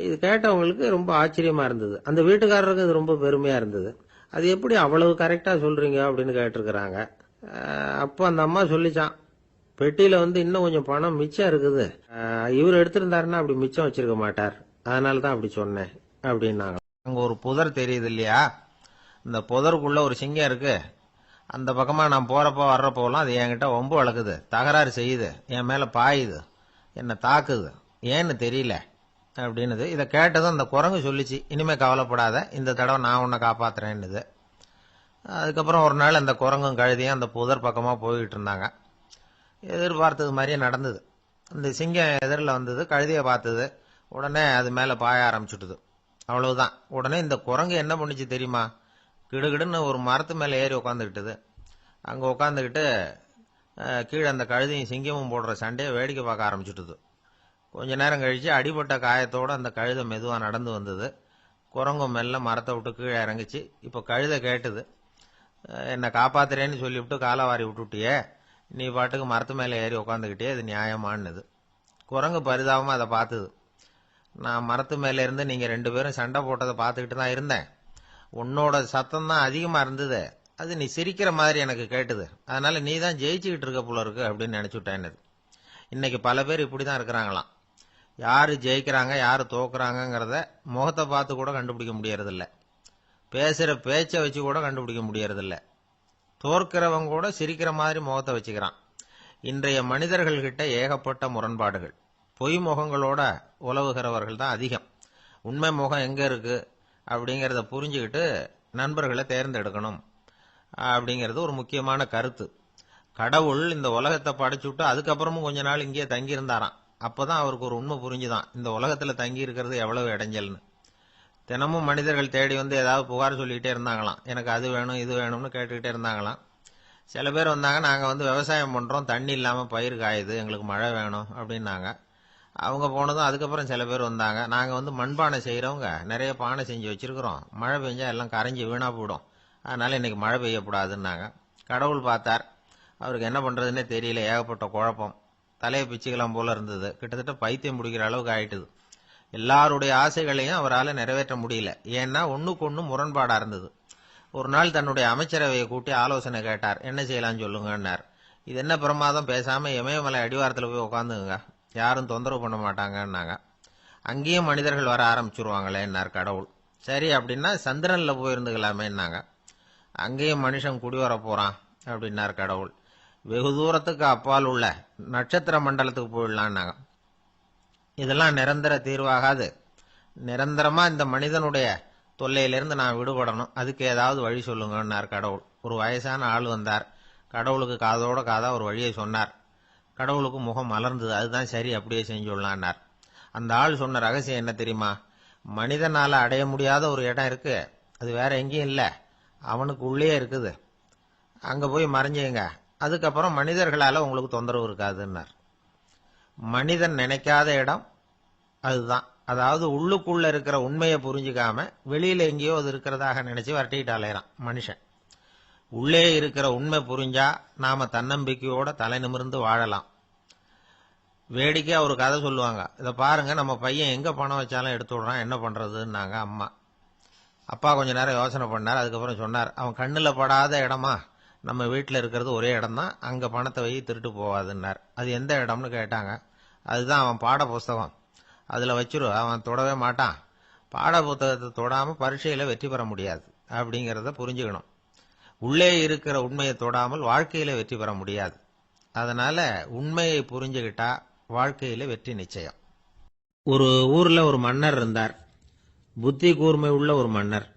இது கேட்டவங்களுக்கு ரொம்ப ஆச்சரியமா இருந்தது. அந்த வீட்டுக்காரருக்கு இது ரொம்ப பெருமையா இருந்தது. அது எப்படி அவ்வளவு கரெக்டா சொல்றீங்க அப்படின்னு கேட்டிருக்கிறாங்க. அப்போ அந்த அம்மா சொல்லிச்சான், பெட்டியில இன்னும் கொஞ்சம் பணம் மிச்சம் இருக்குது, இவர் எடுத்திருந்தாருன்னா அப்படி மிச்சம் வச்சிருக்க மாட்டார், அதனாலதான் அப்படி சொன்னேன் அப்படின்னாங்க. அங்க ஒரு புதர் தெரியுது இல்லையா, இந்த புதருக்குள்ள ஒரு சிங்கம் இருக்கு. அந்த பக்கமா நான் போறப்போ வர்றப்போலாம் அது என்கிட்ட வம்பு வளர்க்குது, தகராறு செய்யுது, என் மேல பாயுது, என்ன தாக்குது, ஏன்னு தெரியல அப்படின்னுது. இதை கேட்டதும் அந்த குரங்கு சொல்லிச்சு, இனிமே கவலைப்படாத, இந்த தடவை நான் உன்னை காப்பாத்துறேன்னுது. அதுக்கப்புறம் ஒரு நாள் அந்த குரங்கும் கழுதியும் அந்த புதர் பக்கமா போயிட்டு இருந்தாங்க. எதிர்பார்த்தது மாதிரியே நடந்தது. அந்த சிங்கம் எதிரில் வந்தது, கழுதியை பார்த்தது, உடனே அது மேல பாய ஆரம்பிச்சுட்டுது. அவ்வளவுதான். உடனே இந்த குரங்கு என்ன பண்ணுச்சு தெரியுமா, கிடுகிடுன்னு ஒரு மரத்து மேல ஏறி உட்காந்துக்கிட்டது. அங்க உட்காந்துக்கிட்டு கீழே அந்த கழுதியும் சிங்கமும் போடுற சண்டையை வேடிக்கை பார்க்க ஆரம்பிச்சுட்டுது. கொஞ்ச நேரம் கழிச்சு அடிபட்ட காயத்தோட அந்த கழுதை மெதுவா நடந்து வந்தது. குரங்கும் மெல்ல மரத்தை விட்டு கீழே இறங்குச்சு. இப்ப கழுதை கேட்டுது, என்னை காப்பாத்துறேன்னு சொல்லிவிட்டு காலவாரி விட்டுட்டியே, நீ பாட்டுக்கு மரத்து மேல ஏறி உட்காந்துக்கிட்டே, இது நியாயமானது. குரங்கு பரிதாபமா அதை பார்த்தது. நான் மரத்து மேல இருந்து நீங்க 2 பேரும் சண்டை போட்டதை பார்த்துக்கிட்டு தான் இருந்தேன், உன்னோட சத்தம் தான் அதிகமா இருந்தது, அது நீ சிரிக்கிற மாதிரி எனக்கு கேட்டுது, அதனால நீ தான் ஜெயிச்சுக்கிட்டு இருக்க போல இருக்கு அப்படின்னு நினைச்சுட்டேன்னு. இன்னைக்கு பல பேர் இப்படிதான் இருக்கிறாங்களாம். யாரு ஜெயிக்கிறாங்க யாரு தோக்குறாங்கிறத முகத்தை பார்த்து கூட கண்டுபிடிக்க முடியறதில்ல, பேசுற பேச்சை வச்சு கூட கண்டுபிடிக்க முடியறதில்ல. தோற்கிறவங்க கூட சிரிக்கிற மாதிரி முகத்தை வச்சுக்கிறான். இன்றைய மனிதர்கள் கிட்ட ஏகப்பட்ட முரண்பாடுகள். பொய் முகங்களோட உலவுகிறவர்கள் தான் அதிகம். உண்மை முகம் எங்க இருக்கு அப்படிங்கறத புரிஞ்சுக்கிட்டு நண்பர்களை தேர்ந்தெடுக்கணும் அப்படிங்கிறது ஒரு முக்கியமான கருத்து. கடவுள் இந்த உலகத்தை படைச்சுட்டு அதுக்கப்புறமும் கொஞ்ச நாள் இங்கேயே தங்கி இருந்தாராம். அப்பதான் அவருக்கு ஒரு உண்மை புரிஞ்சுதான், இந்த உலகத்துல தங்கி இருக்கிறது எவ்வளவு இடைஞ்சல்னு. தினமும் மனிதர்கள் தேடி வந்து ஏதாவது புகார் சொல்லிக்கிட்டே இருந்தாங்களாம். எனக்கு அது வேணும் இது வேணும்னு கேட்டுக்கிட்டே இருந்தாங்களாம். சில பேர் வந்தாங்க, நாங்கள் வந்து விவசாயம் பண்ணுறோம், தண்ணி இல்லாமல் பயிர் காயுது, எங்களுக்கு மழை வேணும் அப்படின்னாங்க. அவங்க போனதும் அதுக்கப்புறம் சில பேர் வந்தாங்க, நாங்கள் வந்து மண்பானை செய்கிறவங்க நிறைய பானை செஞ்சு வச்சிருக்கிறோம், மழை பெஞ்சா எல்லாம் கரைஞ்சி வீணாக போயிடும், அதனால இன்னைக்கு மழை பெய்யக்கூடாதுன்னாங்க. கடவுள் பார்த்தார், அவருக்கு என்ன பண்ணுறதுன்னே தெரியல, ஏகப்பட்ட குழப்பம், தலையை பிச்சுக்கலாம் போல இருந்தது, கிட்டத்தட்ட பைத்தியம் பிடிக்கிற அளவுக்கு ஆயிட்டுது. எல்லாருடைய ஆசைகளையும் அவரால் நிறைவேற்ற முடியல, ஏன்னா ஒன்றுக்கு ஒன்று முரண்பாடாக இருந்தது. ஒரு நாள் தன்னுடைய அமைச்சரவையை கூட்டி ஆலோசனை கேட்டார். என்ன செய்யலாம் சொல்லுங்கன்னார். இது என்ன பிரமாதம், பேசாமல் இமயமலை அடிவாரத்தில் போய் உட்காந்துங்க, யாரும் தொந்தரவு பண்ண மாட்டாங்கன்னாங்க. அங்கேயும் மனிதர்கள் வர ஆரம்பிச்சுருவாங்களேன்னார் கடவுள். சரி அப்படின்னா சந்திரனில் போயிருந்துக்கலாமேன்னாங்க. அங்கேயும் மனுஷன் குடி வர போகிறான் அப்படின்னார் கடவுள். வெகு தூரத்துக்கு அப்பால் உள்ள நட்சத்திர மண்டலத்துக்கு போயிடலான்னாங்க. இதெல்லாம் நிரந்தர தீர்வாகாது, நிரந்தரமாக இந்த மனிதனுடைய தொல்லையிலிருந்து நான் விடுபடணும், அதுக்கு ஏதாவது வழி சொல்லுங்கன்னார் கடவுள். ஒரு வயசான ஆள் வந்தார். கடவுளுக்கு காதோட காதா ஒரு வழியை சொன்னார். கடவுளுக்கு முகம் மலர்ந்தது. அதுதான் சரி, அப்படியே செஞ்சுடலான்னார். அந்த ஆள் சொன்ன ரகசியம் என்ன தெரியுமா? மனிதனால் அடைய முடியாத ஒரு இடம் இருக்கு, அது வேற எங்கேயும் இல்லை, அவனுக்கு உள்ளே இருக்குது, அங்கே போய் மறைஞ்சுங்க, அதுக்கப்புறம் மனிதர்களால் உங்களுக்கு தொந்தரவு இருக்காதுன்னார். மனிதன் நினைக்காத இடம் அதுதான். அதாவது உள்ளுக்குள்ள இருக்கிற உண்மையை புரிஞ்சுக்காம வெளியில எங்கேயோ அது இருக்கிறதாக நினைச்சு வரட்டிக்கிட்டு அலையறான் மனுஷன். உள்ளே இருக்கிற உண்மை புரிஞ்சா நாம தன்னம்பிக்கையோட தலை நிமிர்ந்து வாழலாம். வேடிக்கையா ஒரு கதை சொல்லுவாங்க, இதை பாருங்க, நம்ம பையன் எங்க பணம் வச்சாலும் எடுத்து விடுறான், என்ன பண்றதுன்னாங்க அம்மா. அப்பா கொஞ்ச நேரம் யோசனை பண்ணார். அதுக்கப்புறம் சொன்னார், அவன் கண்ணில் படாத இடமா, நம்ம வீட்டில் இருக்கிறது ஒரே இடம் தான், அங்கே பணத்தை வை திருட்டு போவாதுன்னார். அது எந்த இடம்னு கேட்டாங்க. அதுதான் அவன் பாட புஸ்தகம், அதில் வச்சிரு, அவன் தொடவே மாட்டான், பாட புத்தகத்தை தொடாமல் பரீட்சையில் வெற்றி பெற முடியாது அப்படிங்கிறத புரிஞ்சுக்கணும். உள்ளே இருக்கிற உண்மையை தொடாமல் வாழ்க்கையில் வெற்றி பெற முடியாது. அதனால உண்மையை புரிஞ்சுக்கிட்டா வாழ்க்கையில் வெற்றி நிச்சயம். ஒரு ஊரில் ஒரு மன்னர் இருந்தார், புத்தி கூர்மை உள்ள ஒரு மன்னர்.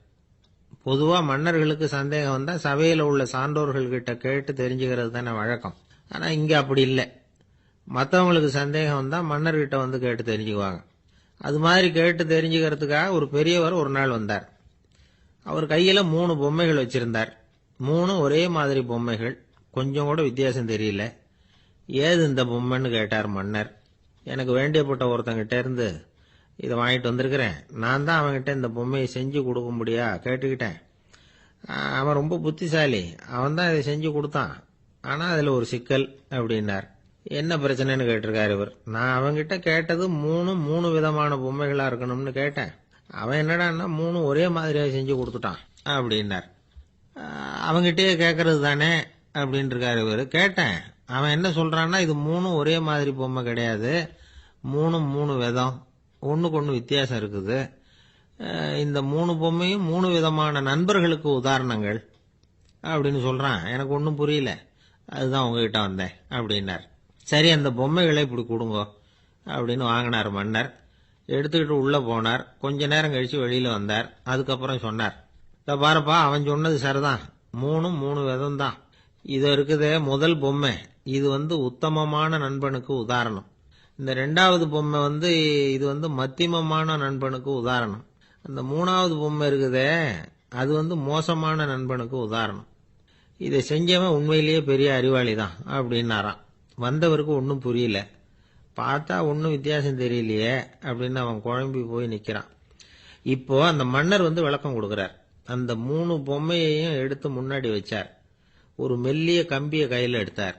பொதுவாக மன்னர்களுக்கு சந்தேகம் வந்தால் சபையில் உள்ள சான்றோர்கள்கிட்ட கேட்டு தெரிஞ்சுக்கிறது தானே வழக்கம். ஆனால் இங்கே அப்படி இல்லை. மற்றவங்களுக்கு சந்தேகம் வந்தால் மன்னர்கிட்ட வந்து கேட்டு தெரிஞ்சுக்குவாங்க. அது மாதிரி கேட்டு தெரிஞ்சுக்கிறதுக்காக ஒரு பெரியவர் ஒரு நாள் வந்தார். அவர் கையில் 3 பொம்மைகள் வச்சிருந்தார். 3 ஒரே மாதிரி பொம்மைகள், கொஞ்சம் கூட வித்தியாசம் தெரியல. ஏது இந்த பொம்மைன்னு கேட்டார் மன்னர். எனக்கு வேண்டியப்பட்ட ஒருத்தங்கிட்ட இருந்து இதை வாங்கிட்டு வந்திருக்கிறேன், நான் தான் அவன்கிட்ட இந்த பொம்மையை செஞ்சு கொடுக்க முடியா கேட்டுக்கிட்டேன். அவன் ரொம்ப புத்திசாலி, அவன் தான் இதை செஞ்சு கொடுத்தான், ஆனால் அதில் ஒரு சிக்கல் அப்படின்னார். என்ன பிரச்சனைன்னு கேட்டிருக்காரு இவர். நான் அவன்கிட்ட கேட்டது 3 விதமான பொம்மைகளா இருக்கணும்னு கேட்டேன், அவன் என்னடான்னா 3 ஒரே மாதிரியாக செஞ்சு கொடுத்துட்டான் அப்படின்னார். அவங்கிட்டே கேட்கறது தானே அப்படின்னு இருக்காரு இவர். கேட்டேன், அவன் என்ன சொல்றான்னா இது 3 ஒரே மாதிரி பொம்மை கிடையாது, 3 விதம், ஒன்றுக்கு ஒன்று வித்தியாசம் இருக்குது, இந்த 3 பொம்மையும் 3 விதமான நண்பர்களுக்கு உதாரணங்கள் அப்படின்னு சொல்றான். எனக்கு ஒன்றும் புரியல, அதுதான் உங்ககிட்ட வந்தேன் அப்படின்னார். சரி, அந்த பொம்மைகளை இப்படி கொடுங்க அப்படின்னு வாங்கினார் மன்னர். எடுத்துக்கிட்டு உள்ள போனார். கொஞ்ச நேரம் கழிச்சு வெளியில வந்தார். அதுக்கப்புறம் சொன்னார், இதை பாருப்பா, அவன் சொன்னது சரிதான், 3 விதம் தான். இது இருக்குதே முதல் பொம்மை, இது உத்தமமான நண்பனுக்கு உதாரணம். இந்த 2வது பொம்மை இது மத்தியமமான நண்பனுக்கு உதாரணம். அந்த 3வது பொம்மை இருக்குதே அது மோசமான நண்பனுக்கு உதாரணம். இதை செஞ்சவன் உண்மையிலேயே பெரிய அறிவாளி தான் அப்படின்னாராம். வந்தவருக்கு ஒன்றும் புரியல. பார்த்தா ஒன்றும் வித்தியாசம் தெரியலையே அப்படின்னு அவன் குழம்பி போய் நிற்கிறான். இப்போ அந்த மன்னர் விளக்கம் கொடுக்கிறார். அந்த 3 பொம்மையையும் எடுத்து முன்னாடி வச்சார். ஒரு மெல்லிய கம்பியை கையில் எடுத்தார்.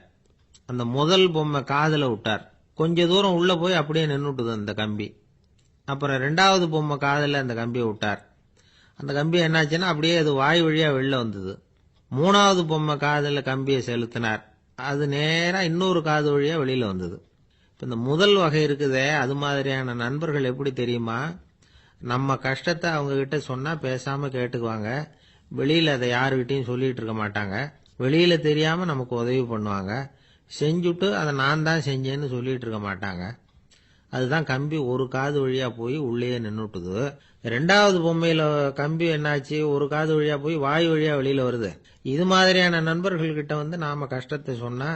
அந்த முதல் பொம்மை காதில் விட்டார். கொஞ்ச தூரம் உள்ள போய் அப்படியே நின்றுட்டுது அந்த கம்பி. அப்புறம் 2வது பொம்மை காதில் அந்த கம்பியை விட்டார். அந்த கம்பி என்னாச்சுன்னா அப்படியே அது வாய் வழியா வெளில வந்தது. 3வது பொம்மை காதில் கம்பியை செலுத்தினார். அது நேரா இன்னொரு காது வழியா வெளியில வந்தது. இந்த முதல் வகை இருக்குதே, அது மாதிரியான நண்பர்கள் எப்படி தெரியுமா? நம்ம கஷ்டத்தை அவங்க கிட்ட சொன்னா பேசாம கேட்டுக்குவாங்க. வெளியில அதை யாருகிட்டையும் சொல்லிட்டு இருக்க மாட்டாங்க. வெளியில தெரியாம நமக்கு உதவி பண்ணுவாங்க. செஞ்சுட்டு அதை நான் தான் செஞ்சேன்னு சொல்லிட்டு இருக்க மாட்டாங்க. அதுதான் கம்பி ஒரு காது வழியா போய் உள்ளே நின்னுட்டுது. 2வது பொம்மையில கம்பி என்னாச்சு, ஒரு காது வழியா போய் வாய் வழியா வெளியில வருது. இது மாதிரியான நண்பர்கள்கிட்ட நாம கஷ்டத்தை சொன்னா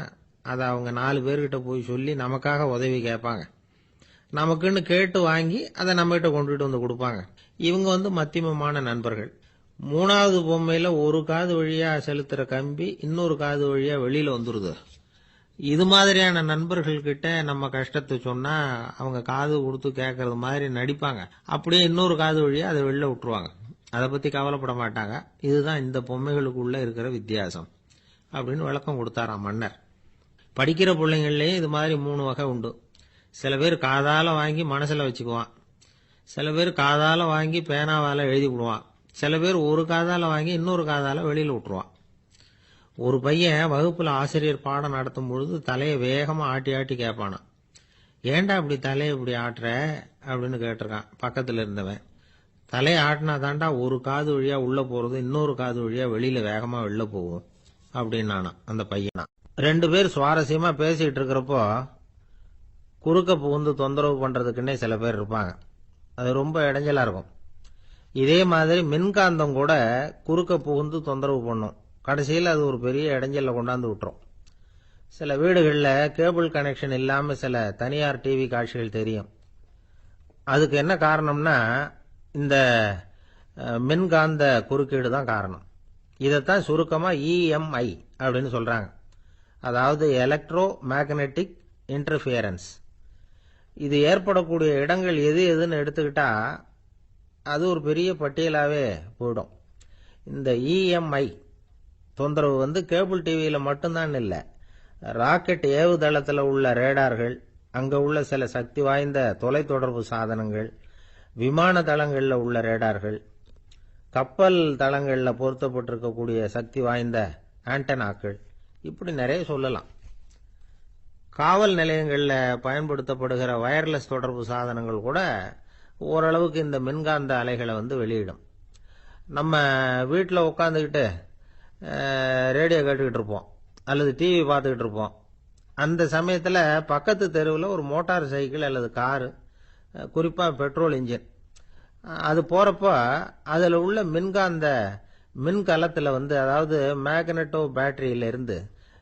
அதை அவங்க 4 பேர்கிட்ட போய் சொல்லி நமக்காக உதவி கேட்பாங்க. நமக்குன்னு கேட்டு வாங்கி அதை நம்ம கிட்ட கொண்டுட்டு வந்து கொடுப்பாங்க. இவங்க மத்தியமமான நண்பர்கள். மூணாவது பொம்மையில ஒரு காது வழியா செலுத்துற கம்பி இன்னொரு காது வழியா வெளியில வந்துருது. இது மாதிரியான நண்பர்கள் கிட்ட நம்ம கஷ்டத்தை சொன்னா அவங்க காது கொடுத்து கேட்கறது மாதிரி நடிப்பாங்க. அப்படியே இன்னொரு காது வழியா அதை வெளில விட்டுருவாங்க. அதை பத்தி கவலைப்பட மாட்டாங்க. இதுதான் இந்த பொம்மைகளுக்குள்ள இருக்கிற வித்தியாசம் அப்படின்னு விளக்கம் கொடுத்தாராம் மன்னர். படிக்கிற பிள்ளைங்கள்லயும் இது மாதிரி 3 வகை உண்டு. சில பேர் காதால வாங்கி மனசுல வச்சுக்குவான். சில பேர் காதால வாங்கி பேனாவால எழுதி விடுவான். சில பேர் ஒரு காதால வாங்கி இன்னொரு காதால வெளியில விட்டுருவான். ஒரு பையன் வகுப்புல ஆசிரியர் பாடம் நடத்தும் பொழுது தலையை வேகமா ஆட்டி ஆட்டி கேட்பானா. ஏன்டா இப்படி தலையை இப்படி ஆட்டுற அப்படின்னு கேட்டிருக்கான் பக்கத்துல இருந்தவன். தலையை ஆட்டினா தாண்டா ஒரு காது வழியா உள்ள போறது இன்னொரு காது வழியா வெளியில வேகமா வெளில போகும் அப்படின்னானா அந்த பையனா. 2 பேர் சுவாரஸ்யமா பேசிட்டு இருக்கிறப்போ குறுக்க புகுந்து தொந்தரவு பண்றதுக்குன்னே சில பேர் இருப்பாங்க. அது ரொம்ப இடைஞ்சலா இருக்கும். இதே மாதிரி மின்காந்தம் கூட குறுக்க புகுந்து தொந்தரவு பண்ணும். கடைசியில் அது ஒரு பெரிய இடைஞ்சல கொண்டாந்து விட்டுரும். சில வீடுகளில் கேபிள் கனெக்ஷன் இல்லாம சில தனியார் டிவி காட்சிகள் தெரியும். அதுக்கு என்ன காரணம்னா இந்த மின்காந்த குறுக்கீடு தான் காரணம். இதைத்தான் சுருக்கமா EMI அப்படின்னு சொல்றாங்க. அதாவது எலக்ட்ரோ மேக்னெட்டிக் இன்டர்ஃபியரன்ஸ். இது ஏற்படக்கூடிய இடங்கள் எது எதுன்னு எடுத்துக்கிட்டா அது ஒரு பெரிய பட்டியலாவே போயிடும். இந்த EMI தொந்தரவு கேபிள் டிவியில மட்டும்தான் இல்லை, ராக்கெட் ஏவுதளத்தில் உள்ள ரேடார்கள், அங்க உள்ள சில சக்தி வாய்ந்த தொலைத்தொடர்பு சாதனங்கள், விமான தளங்களில் உள்ள ரேடார்கள், கப்பல் தளங்களில் பொருத்தப்பட்டிருக்கக்கூடிய சக்தி வாய்ந்த ஆண்டனாக்கள், இப்படி நிறைய சொல்லலாம். காவல் நிலையங்களில் பயன்படுத்தப்படுகிற வயர்லெஸ் தொடர்பு சாதனங்கள் கூட ஓரளவுக்கு இந்த மின்காந்த அலைகளை வெளியிடும். நம்ம வீட்டில் உட்காந்துக்கிட்டு ரேடியோ கேட்டுக்கிட்டு இருப்போம் அல்லது டிவி பார்த்துக்கிட்டு இருப்போம். அந்த சமயத்தில் பக்கத்து தெருவில் ஒரு மோட்டார் சைக்கிள் அல்லது காரு, குறிப்பாக பெட்ரோல் இன்ஜின், அது போகிறப்போ அதில் உள்ள மின்காந்த மின்கலத்தில் அதாவது மேக்னட்டோ பேட்டரியிலிருந்து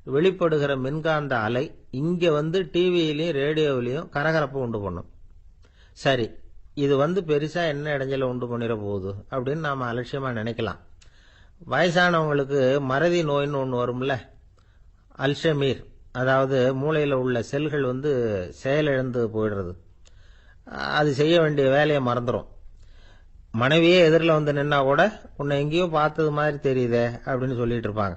வெளிப்படுகிற மின்காந்த அலை இங்கே டிவியிலையும் ரேடியோவிலையும் கரகரப்பு உண்டு பண்ணும். சரி, இது பெருசா என்ன இடைஞ்சல உண்டு பண்ணிட போகுது அப்படின்னு நாம அலட்சியமா நினைக்கலாம். வயசானவங்களுக்கு மறதி நோயின்னு ஒன்று வரும்ல, அல்ஷமீர், அதாவது மூளையில் உள்ள செல்கள் செயலிழந்து போயிடுறது. அது செய்ய வேண்டிய வேலையை மறந்துடும். மனைவியே எதிரில் நின்னா கூட உன்னை எங்கேயோ பார்த்தது மாதிரி தெரியுதே அப்படின்னு சொல்லிட்டு இருப்பாங்க.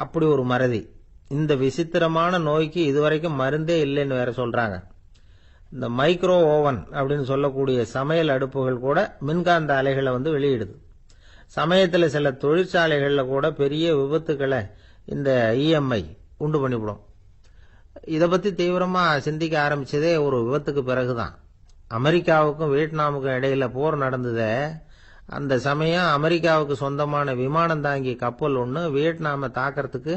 அப்படி ஒரு மறதி. இந்த விசித்திரமான நோய்க்கு இதுவரைக்கும் மருந்தே இல்லைன்னு வேற சொல்றாங்க. இந்த மைக்ரோ ஓவன் அப்படின்னு சொல்லக்கூடிய சமையல் அடுப்புகள் கூட மின்காந்த அலைகளை வெளியிடுது. சமயத்தில் சில தொழிற்சாலைகளில் கூட பெரிய விபத்துக்களை இந்த EMI உண்டு பண்ணிவிடும். இதை பத்தி தீவிரமா சிந்திக்க ஆரம்பிச்சதே ஒரு விபத்துக்கு பிறகுதான். அமெரிக்காவுக்கும் வியட்நாமுக்கும் இடையில போர் நடந்ததே, அந்த சமயம் அமெரிக்காவுக்கு சொந்தமான விமானம் தாங்கி கப்பல் ஒன்று வியட்நாமை தாக்கிறதுக்கு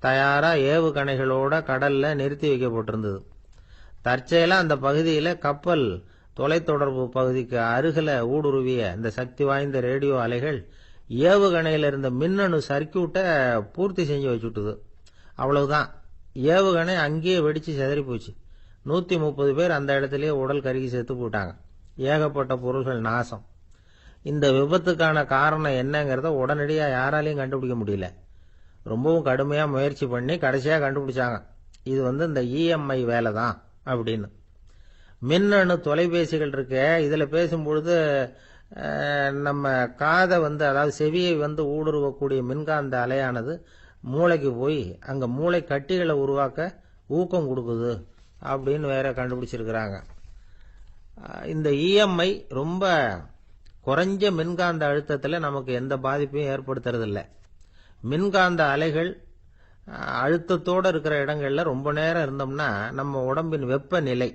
தயாரா ஏவுகணைகளோட கடல்ல நிறுத்தி வைக்கப்பட்டிருந்தது. தற்செயலா அந்த பகுதியில கப்பல் தொலைத்தொடர்பு பகுதிக்கு அருகில ஊடுருவிய இந்த சக்தி வாய்ந்த ரேடியோ அலைகள் ஏவுகணையில இருந்த மின்னணு சர்க்கியூட்டை பூர்த்தி செஞ்சு வச்சுட்டுது. அவ்வளவுதான், ஏவுகணை அங்கேயே வெடிச்சு சிதறி போச்சு. 130 பேர் அந்த இடத்துலயே உடல் கருகி செத்து போட்டாங்க. ஏகப்பட்ட பொருள்கள் நாசம். இந்த விபத்துக்கான காரணம் என்னங்கிறத உடனடியா யாராலையும் கண்டுபிடிக்க முடியல. ரொம்பவும் கடுமையா முயற்சி பண்ணி கடைசியா கண்டுபிடிச்சாங்க, இது இந்த EMI வேலை தான் அப்படின்னு. மின்னணு தொலைபேசிகள் இருக்க, இதுல பேசும்பொழுது நம்ம காதை அதாவது செவியை ஊடுருவக்கூடிய மின்காந்த அலையானது மூளைக்கு போய் அங்க மூளை கட்டிகளை உருவாக்க ஊக்கம் கொடுக்குது அப்படின்னு வேற கண்டுபிடிச்சிருக்கிறாங்க. இந்த EMI ரொம்ப குறைஞ்ச மின்காந்த அழுத்தத்தில் நமக்கு எந்த பாதிப்பையும் ஏற்படுத்துறதில்லை. மின்காந்த அலைகள் அழுத்தத்தோடு இருக்கிற இடங்கள்ல ரொம்ப நேரம் இருந்தோம்னா நம்ம உடம்பின் வெப்பநிலை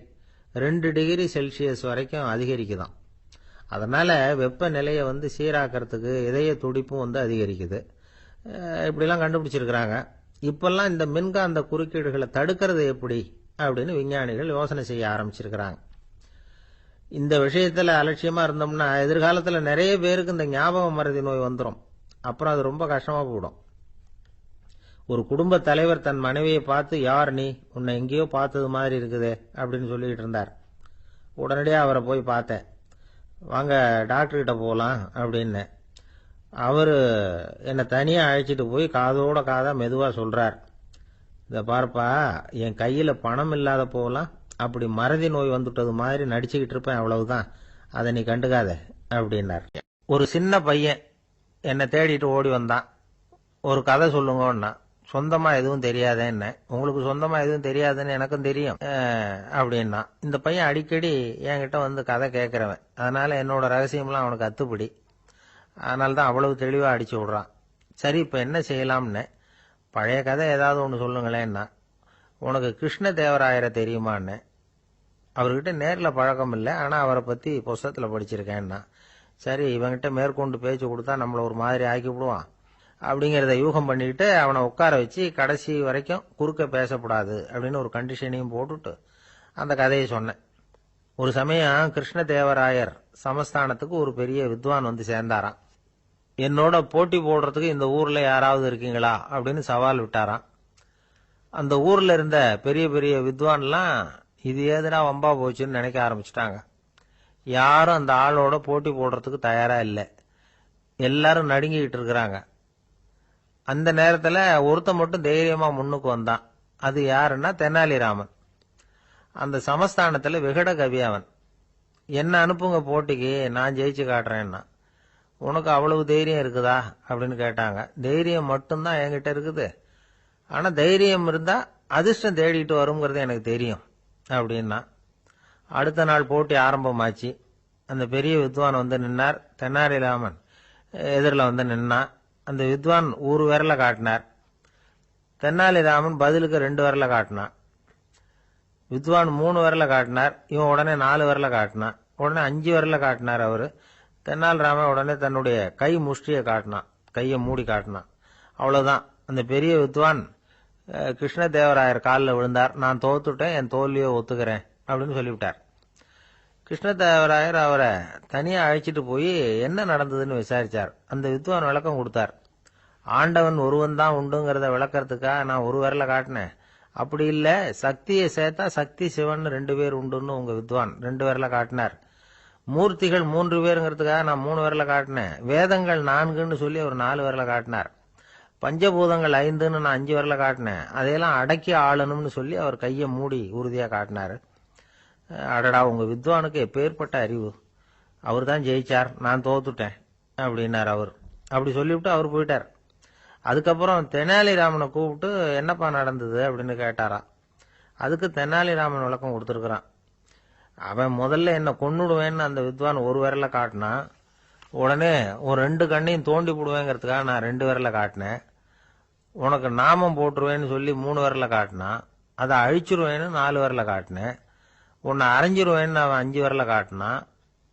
2 டிகிரி செல்சியஸ் வரைக்கும் அதிகரிக்குதாம். அதனால வெப்பநிலையை சீராக்கிறதுக்கு இதய துடிப்பும் அதிகரிக்குது. இப்படிலாம் கண்டுபிடிச்சிருக்கிறாங்க. இப்பெல்லாம் இந்த மின்காந்த குறுக்கீடுகளை தடுக்கிறது எப்படி அப்படின்னு விஞ்ஞானிகள் யோசனை செய்ய ஆரம்பிச்சிருக்கிறாங்க. இந்த விஷயத்துல அலட்சியமா இருந்தோம்னா எதிர்காலத்துல நிறைய பேருக்கு இந்த ஞாபக மறதி நோய் வந்துடும். அப்புறம் அது ரொம்ப கஷ்டமா போயிடும். ஒரு குடும்ப தலைவர் தன் மனைவியை பார்த்து, யார் நீ, உன்னை எங்கேயோ பார்த்தது மாதிரி இருக்குதே அப்படின்னு சொல்லிட்டு இருந்தார். உடனடியாக அவரை போய் பார்த்தேன். வாங்க டாக்டர்கிட்ட போகலாம் அப்படின்னு. அவர் என்னை தனியாக அழைச்சிட்டு போய் காதோட காதா மெதுவாக சொல்கிறார், இதை பார்ப்பா, என் கையில் பணம் இல்லாத போகலாம், அப்படி மறதி நோய் வந்துட்டது மாதிரி நடிச்சுக்கிட்டு இருப்பேன், அவ்வளவுதான், அதை நீ கண்டுக்காத அப்படின்னார். ஒரு சின்ன பையன் என்னை தேடிட்டு ஓடி வந்தான். ஒரு கதை சொல்லுங்கன்னா, சொந்தமா எதுவும் தெரியாத என்ன, உங்களுக்கு சொந்தமா எதுவும் தெரியாதுன்னு எனக்கும் தெரியும் அப்படின்னா. இந்த பையன் அடிக்கடி என்கிட்ட வந்து கதை கேட்கிறவன், அதனால என்னோட ரகசியம்லாம் அவனுக்கு அத்துப்படி, அதனால தான் அவ்வளவு தெளிவா அடிச்சு விடுறான். சரி, இப்ப என்ன செய்யலாம்னு, பழைய கதை ஏதாவது ஒன்று சொல்லுங்களேன்னா. உனக்கு கிருஷ்ணதேவராயரை தெரியுமான்னு. அவர்கிட்ட நேரில் பழக்கம் இல்லை, ஆனால் அவரை பற்றி புஸ்தகத்தில் படிச்சிருக்கேன்னா. சரி, இவங்கிட்ட மேற்கொண்டு பேச்சு கொடுத்தா நம்மளை ஒரு மாதிரி ஆக்கி விடுவான் அப்படிங்கிறத யூகம் பண்ணிக்கிட்டு அவனை உட்கார வச்சு கடைசி வரைக்கும் குறுக்க பேசக்கூடாது அப்படின்னு ஒரு கண்டிஷனையும் போட்டுட்டு அந்த கதையை சொன்னேன். ஒரு சமயம் கிருஷ்ணதேவராயர் சமஸ்தானத்துக்கு ஒரு பெரிய வித்வான் வந்து சேர்ந்தாராம். என்னோட போட்டி போடுறதுக்கு இந்த ஊர்ல யாராவது இருக்கீங்களா அப்படின்னு சவால் விட்டாராம். அந்த ஊர்ல இருந்த பெரிய பெரிய வித்வான்லாம் இது ஏதுனா வம்பா போச்சுன்னு நினைக்க ஆரம்பிச்சிட்டாங்க. யாரும் அந்த ஆளோட போட்டி போடுறதுக்கு தயாரா இல்லை. எல்லாரும் நடுங்கிக்கிட்டு இருக்கிறாங்க. அந்த நேரத்தில் ஒருத்த மட்டும் தைரியமா முன்னுக்கு வந்தான். அது யாருன்னா தெனாலிராமன். அந்த சமஸ்தானத்தில் விகட கவி அவன். என்ன அனுப்புங்க போட்டிக்கு, நான் ஜெயிச்சு காட்டுறேன்னா. உனக்கு அவ்வளவு தைரியம் இருக்குதா அப்படின்னு கேட்டாங்க. தைரியம் மட்டும்தான் என்கிட்ட இருக்குது, ஆனா தைரியம் இருந்தா அதிர்ஷ்டம் தேடிட்டு வருங்கிறது எனக்கு தெரியும் அப்படின்னா. அடுத்த நாள் போட்டி ஆரம்பமாச்சு. அந்த பெரிய வித்வான் வந்து நின்னார். தெனாலிராமன் எதிரில் வந்து நின்னான். அந்த வித்வான் ஒரு விரல காட்டினார். தெனாலிராமன் பதிலுக்கு 2 விரல காட்டினான். வித்வான் 3 விரல காட்டினார். இவன் உடனே 4 விரல காட்டினான். உடனே 5 விரல காட்டினார் அவரு. தெனாலிராமன் உடனே தன்னுடைய கை முஷ்டியை காட்டினான், கையை மூடி காட்டினான். அவ்வளவுதான். அந்த பெரிய வித்வான் கிருஷ்ணதேவராயர் காலில் விழுந்தார். நான் தோத்துட்டேன், என் தோல்வியை ஒத்துக்கிறேன் அப்படின்னு சொல்லிவிட்டார். கிருஷ்ணதேவராயர் அவரை தனியா அழைச்சிட்டு போய் என்ன நடந்ததுன்னு விசாரிச்சார். அந்த வித்வான் விளக்கம் கொடுத்தார். ஆண்டவன் ஒருவன் தான் உண்டுங்கிறத விளக்கறதுக்காக நான் ஒரு விரல காட்டினேன். அப்படி இல்ல, சக்தியை சேர்த்தா சக்தி சிவன் 2 பேர் உண்டுன்னு உங்க வித்வான் 2 விரல காட்டினார். மூர்த்திகள் 3 பேருங்கிறதுக்காக நான் 3 விரல காட்டினேன். வேதங்கள் 4ன்னு சொல்லி அவர் 4 விரல காட்டினார். பஞ்சபூதங்கள் 5ன்னு நான் 5 விரல காட்டினேன். அதையெல்லாம் அடக்கி ஆளணும்னு சொல்லி அவர் கையை மூடி உறுதியா காட்டினாரு. அடடா, உங்க வித்வானுக்கு எப்பேற்பட்ட அறிவு, அவர் தான் ஜெயிச்சார், நான் தோத்துட்டேன் அப்படின்னார் அவர். அப்படி சொல்லிவிட்டு அவர் போயிட்டார். அதுக்கப்புறம் தெனாலிராமனை கூப்பிட்டு என்னப்பா நடந்தது அப்படின்னு கேட்டாராம். அதுக்கு தெனாலிராமன் விளக்கம் கொடுத்துருக்கிறான். அவன் முதல்ல என்ன கொன்னுடுவேன்னு அந்த வித்வான் ஒரு விரல காட்டினான். உடனே ஒரு 2 கண்ணையும் தோண்டி போடுவேங்கிறதுக்காக நான் 2 விரல காட்டினேன். உனக்கு நாமம் போட்டுருவேன்னு சொல்லி 3 விரல காட்டினான். அதை அழிச்சிருவேன்னு 4 விரல காட்டினேன். உன்னை அரைஞ்சிருவேன்னு அவன் 5 விரல காட்டினான்.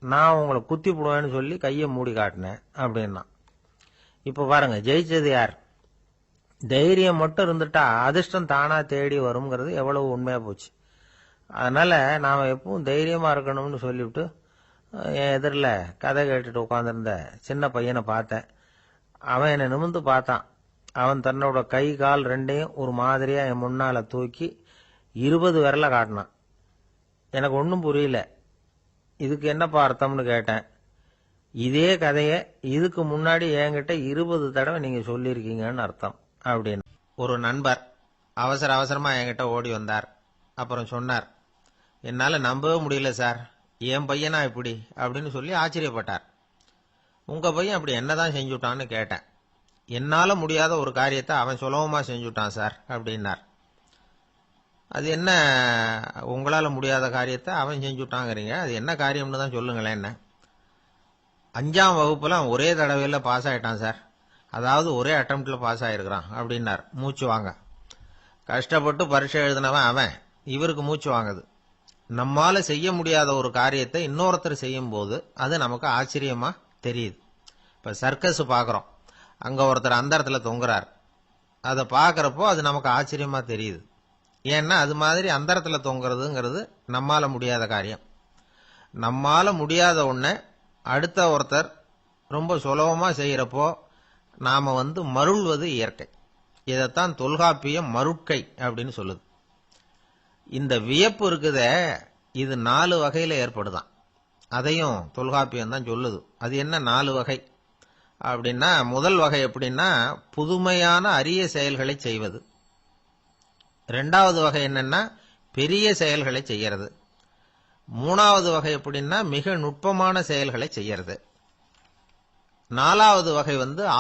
நான் உங்களை குத்தி போடுவேன்னு சொல்லி கையை மூடி காட்டினேன் அப்படின்னா. இப்ப பாருங்க, ஜெயிச்சது யார்? தைரியம் மட்டும் இருந்துட்டா அதிர்ஷ்டம் தானா தேடி வருங்கிறது எவ்வளவு உண்மையா போச்சு. அதனால நாம எப்பவும் தைரியமா இருக்கணும்னு சொல்லிவிட்டு என் எதிரில் கதை கேட்டுட்டு உட்காந்துருந்த சின்ன பையனை பார்த்தேன். அவன் என்னை நிமிர்ந்து பார்த்தான். அவன் தன்னோட கை கால் 2ஐயும் ஒரு மாதிரியா என் முன்னால தூக்கி 20 விரல காட்டினான். எனக்கு ஒன்றும் புரியல. இதுக்கு என்னப்பா அர்த்தம்னு கேட்டேன். இதே கதையை இதுக்கு முன்னாடி என்கிட்ட 20 தடவை நீங்க சொல்லியிருக்கீங்கன்னு அர்த்தம் அப்படின்னு. ஒரு நண்பர் அவசர அவசரமா என்கிட்ட ஓடி வந்தார். அப்புறம் சொன்னார், என்னால நம்பவே முடியல சார், என் பையனா இப்படி அப்படின்னு சொல்லி ஆச்சரியப்பட்டார். உங்க பையன் அப்படி என்னதான் செஞ்சுட்டான்னு கேட்டேன். என்னால முடியாத ஒரு காரியத்தை அவன் சுலபமா செஞ்சுட்டான் சார் அப்படின்னார். அது என்ன, உங்களால முடியாத காரியத்தை அவன் செஞ்சுட்டாங்கிறீங்க, அது என்ன காரியம்னு தான் சொல்லுங்களேன். என்ன, 5ஆம் வகுப்புல ஒரே தடவையில பாஸ் ஆயிட்டான் சார், அதாவது ஒரே அட்டம்ப்ட்ல பாஸ் ஆயிருக்கிறான் அப்படின்னார். மூச்சு வாங்க. கஷ்டப்பட்டு பரீட்சை எழுதினவன் அவன், இவருக்கு மூச்சு வாங்குது. நம்மால செய்ய முடியாத ஒரு காரியத்தை இன்னொருத்தர் செய்யும் போது அது நமக்கு ஆச்சரியமா தெரியுது. இப்ப சர்க்கஸ் பாக்குறோம், அங்க ஒருத்தர் அந்தரத்துல தொங்குறார். அதை பாக்குறப்போ அது நமக்கு ஆச்சரியமா தெரியுது. ஏன்னா அது மாதிரி அந்தரத்துல தொங்குறதுங்கிறது நம்மால முடியாத காரியம். நம்மால முடியாத ஒண்ண அடுத்த ஒருத்தர் ரொம்ப சுலபமா செய்யறப்போ நாம மருள்வது இயற்கை. இதைத்தான் தொல்காப்பியம் மருட்கை அப்படின்னு சொல்லுது. இந்த வியப்பு இருக்குதே, இது 4 வகையில ஏற்படுதான். அதையும் தொல்காப்பியம் தான் சொல்லுது. அது என்ன 4 வகை அப்படின்னா, முதல் வகை எப்படின்னா புதுமையான அரிய செயல்களை செய்வது. 2வது வகை என்னன்னா பெரிய செயல்களை செய்யறது. 3வது வகை எப்படின்னா மிக நுட்பமான செயல்களை செய்யறது. 4வது வகை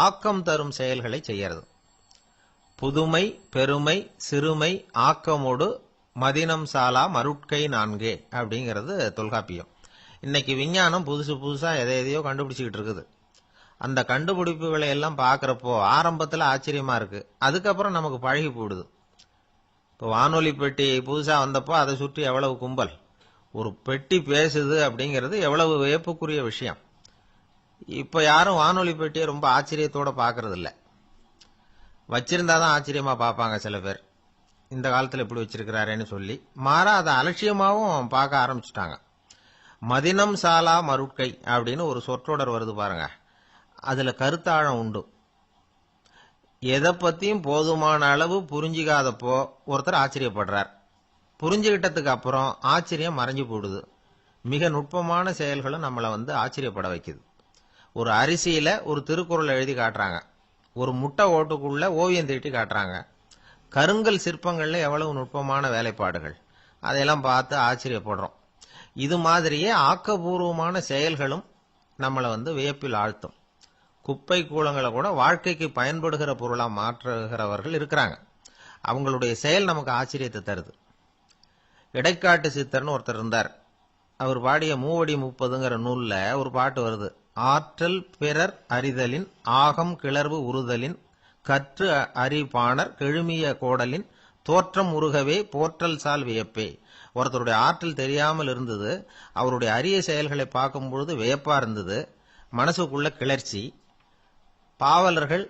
ஆக்கம் தரும் செயல்களை செய்யறது. புதுமை, பெருமை, சிறுமை, ஆக்கமோடு மதினம் சாலா மருட்கை 4 அப்படிங்கிறது தொல்காப்பியம். இன்னைக்கு விஞ்ஞானம் புதுசு புதுசா எதையோ கண்டுபிடிச்சிக்கிட்டு இருக்குது. அந்த கண்டுபிடிப்புகளை எல்லாம் பார்க்கறப்போ ஆரம்பத்தில் ஆச்சரியமா இருக்கு, அதுக்கப்புறம் நமக்கு பழகி போடுது. இப்போ வானொலி பெட்டி புதுசா வந்தப்போ அதை சுற்றி எவ்வளவு கும்பல், ஒரு பெட்டி பேசுது அப்படிங்கிறது எவ்வளவு வியப்புக்குரிய விஷயம். இப்ப யாரும் வானொலி பெட்டியை ரொம்ப ஆச்சரியத்தோட பாக்குறது இல்ல. வச்சிருந்தாதான் ஆச்சரியமா பார்ப்பாங்க சில பேர், இந்த காலத்துல இப்படி வச்சிருக்கிறாரேன்னு சொல்லி. மாறா அதை அலட்சியமாவும் பார்க்க ஆரம்பிச்சுட்டாங்க. மதினம் சாலா மருட்கை அப்படின்னு ஒரு சொற்றொடர் வருது பாருங்க, அதுல கருத்தாழம் உண்டு. எதை பத்தியும் போதுமான அளவு புரிஞ்சிக்காதப்போ ஒருத்தர் ஆச்சரியப்படுறார், புரிஞ்சுகிட்டதுக்கு அப்புறம் ஆச்சரியம் மறைஞ்சு போடுது. மிக நுட்பமான செயல்களும் நம்மளை ஆச்சரியப்பட வைக்குது. ஒரு அரிசியில ஒரு திருக்குறள் எழுதி காட்டுறாங்க, ஒரு முட்டை ஓட்டுக்குள்ள ஓவியம் தீட்டி காட்டுறாங்க. கருங்கல் சிற்பங்கள்ல எவ்வளவு நுட்பமான வேலைப்பாடுகள், அதையெல்லாம் பார்த்து ஆச்சரியப்படுறோம். இது மாதிரியே ஆக்கப்பூர்வமான செயல்களும் நம்மளை வியப்பில் ஆழ்த்தும். குப்பை கூலங்களை கூட வாழ்க்கைக்கு பயன்படுகிற பொருளா மாற்றுகிறவர்கள் இருக்கிறாங்க. அவங்களுடைய செயல் நமக்கு ஆச்சரியத்தை தருது. இடைக்காட்டு சித்தர்னு ஒருத்தர் இருந்தார். அவர் பாடிய மூவடி 30ங்கிற நூல்ல ஒரு பாட்டு வருது. ஆற்றல் பிறர் அறிதலின் ஆகம் கிளர்வு உறுதலின் கற்று அறிபாணர் கெழுமிய கோடலின் தோற்றம் உருகவே போற்றல் சால் வியப்பே. ஒருத்தருடைய ஆற்றல் தெரியாமல் இருந்தது, அவருடைய அரிய செயல்களை பார்க்கும் பொழுது வியப்பா இருந்தது, மனசுக்குள்ள கிளர்ச்சி. பாவலர்கள்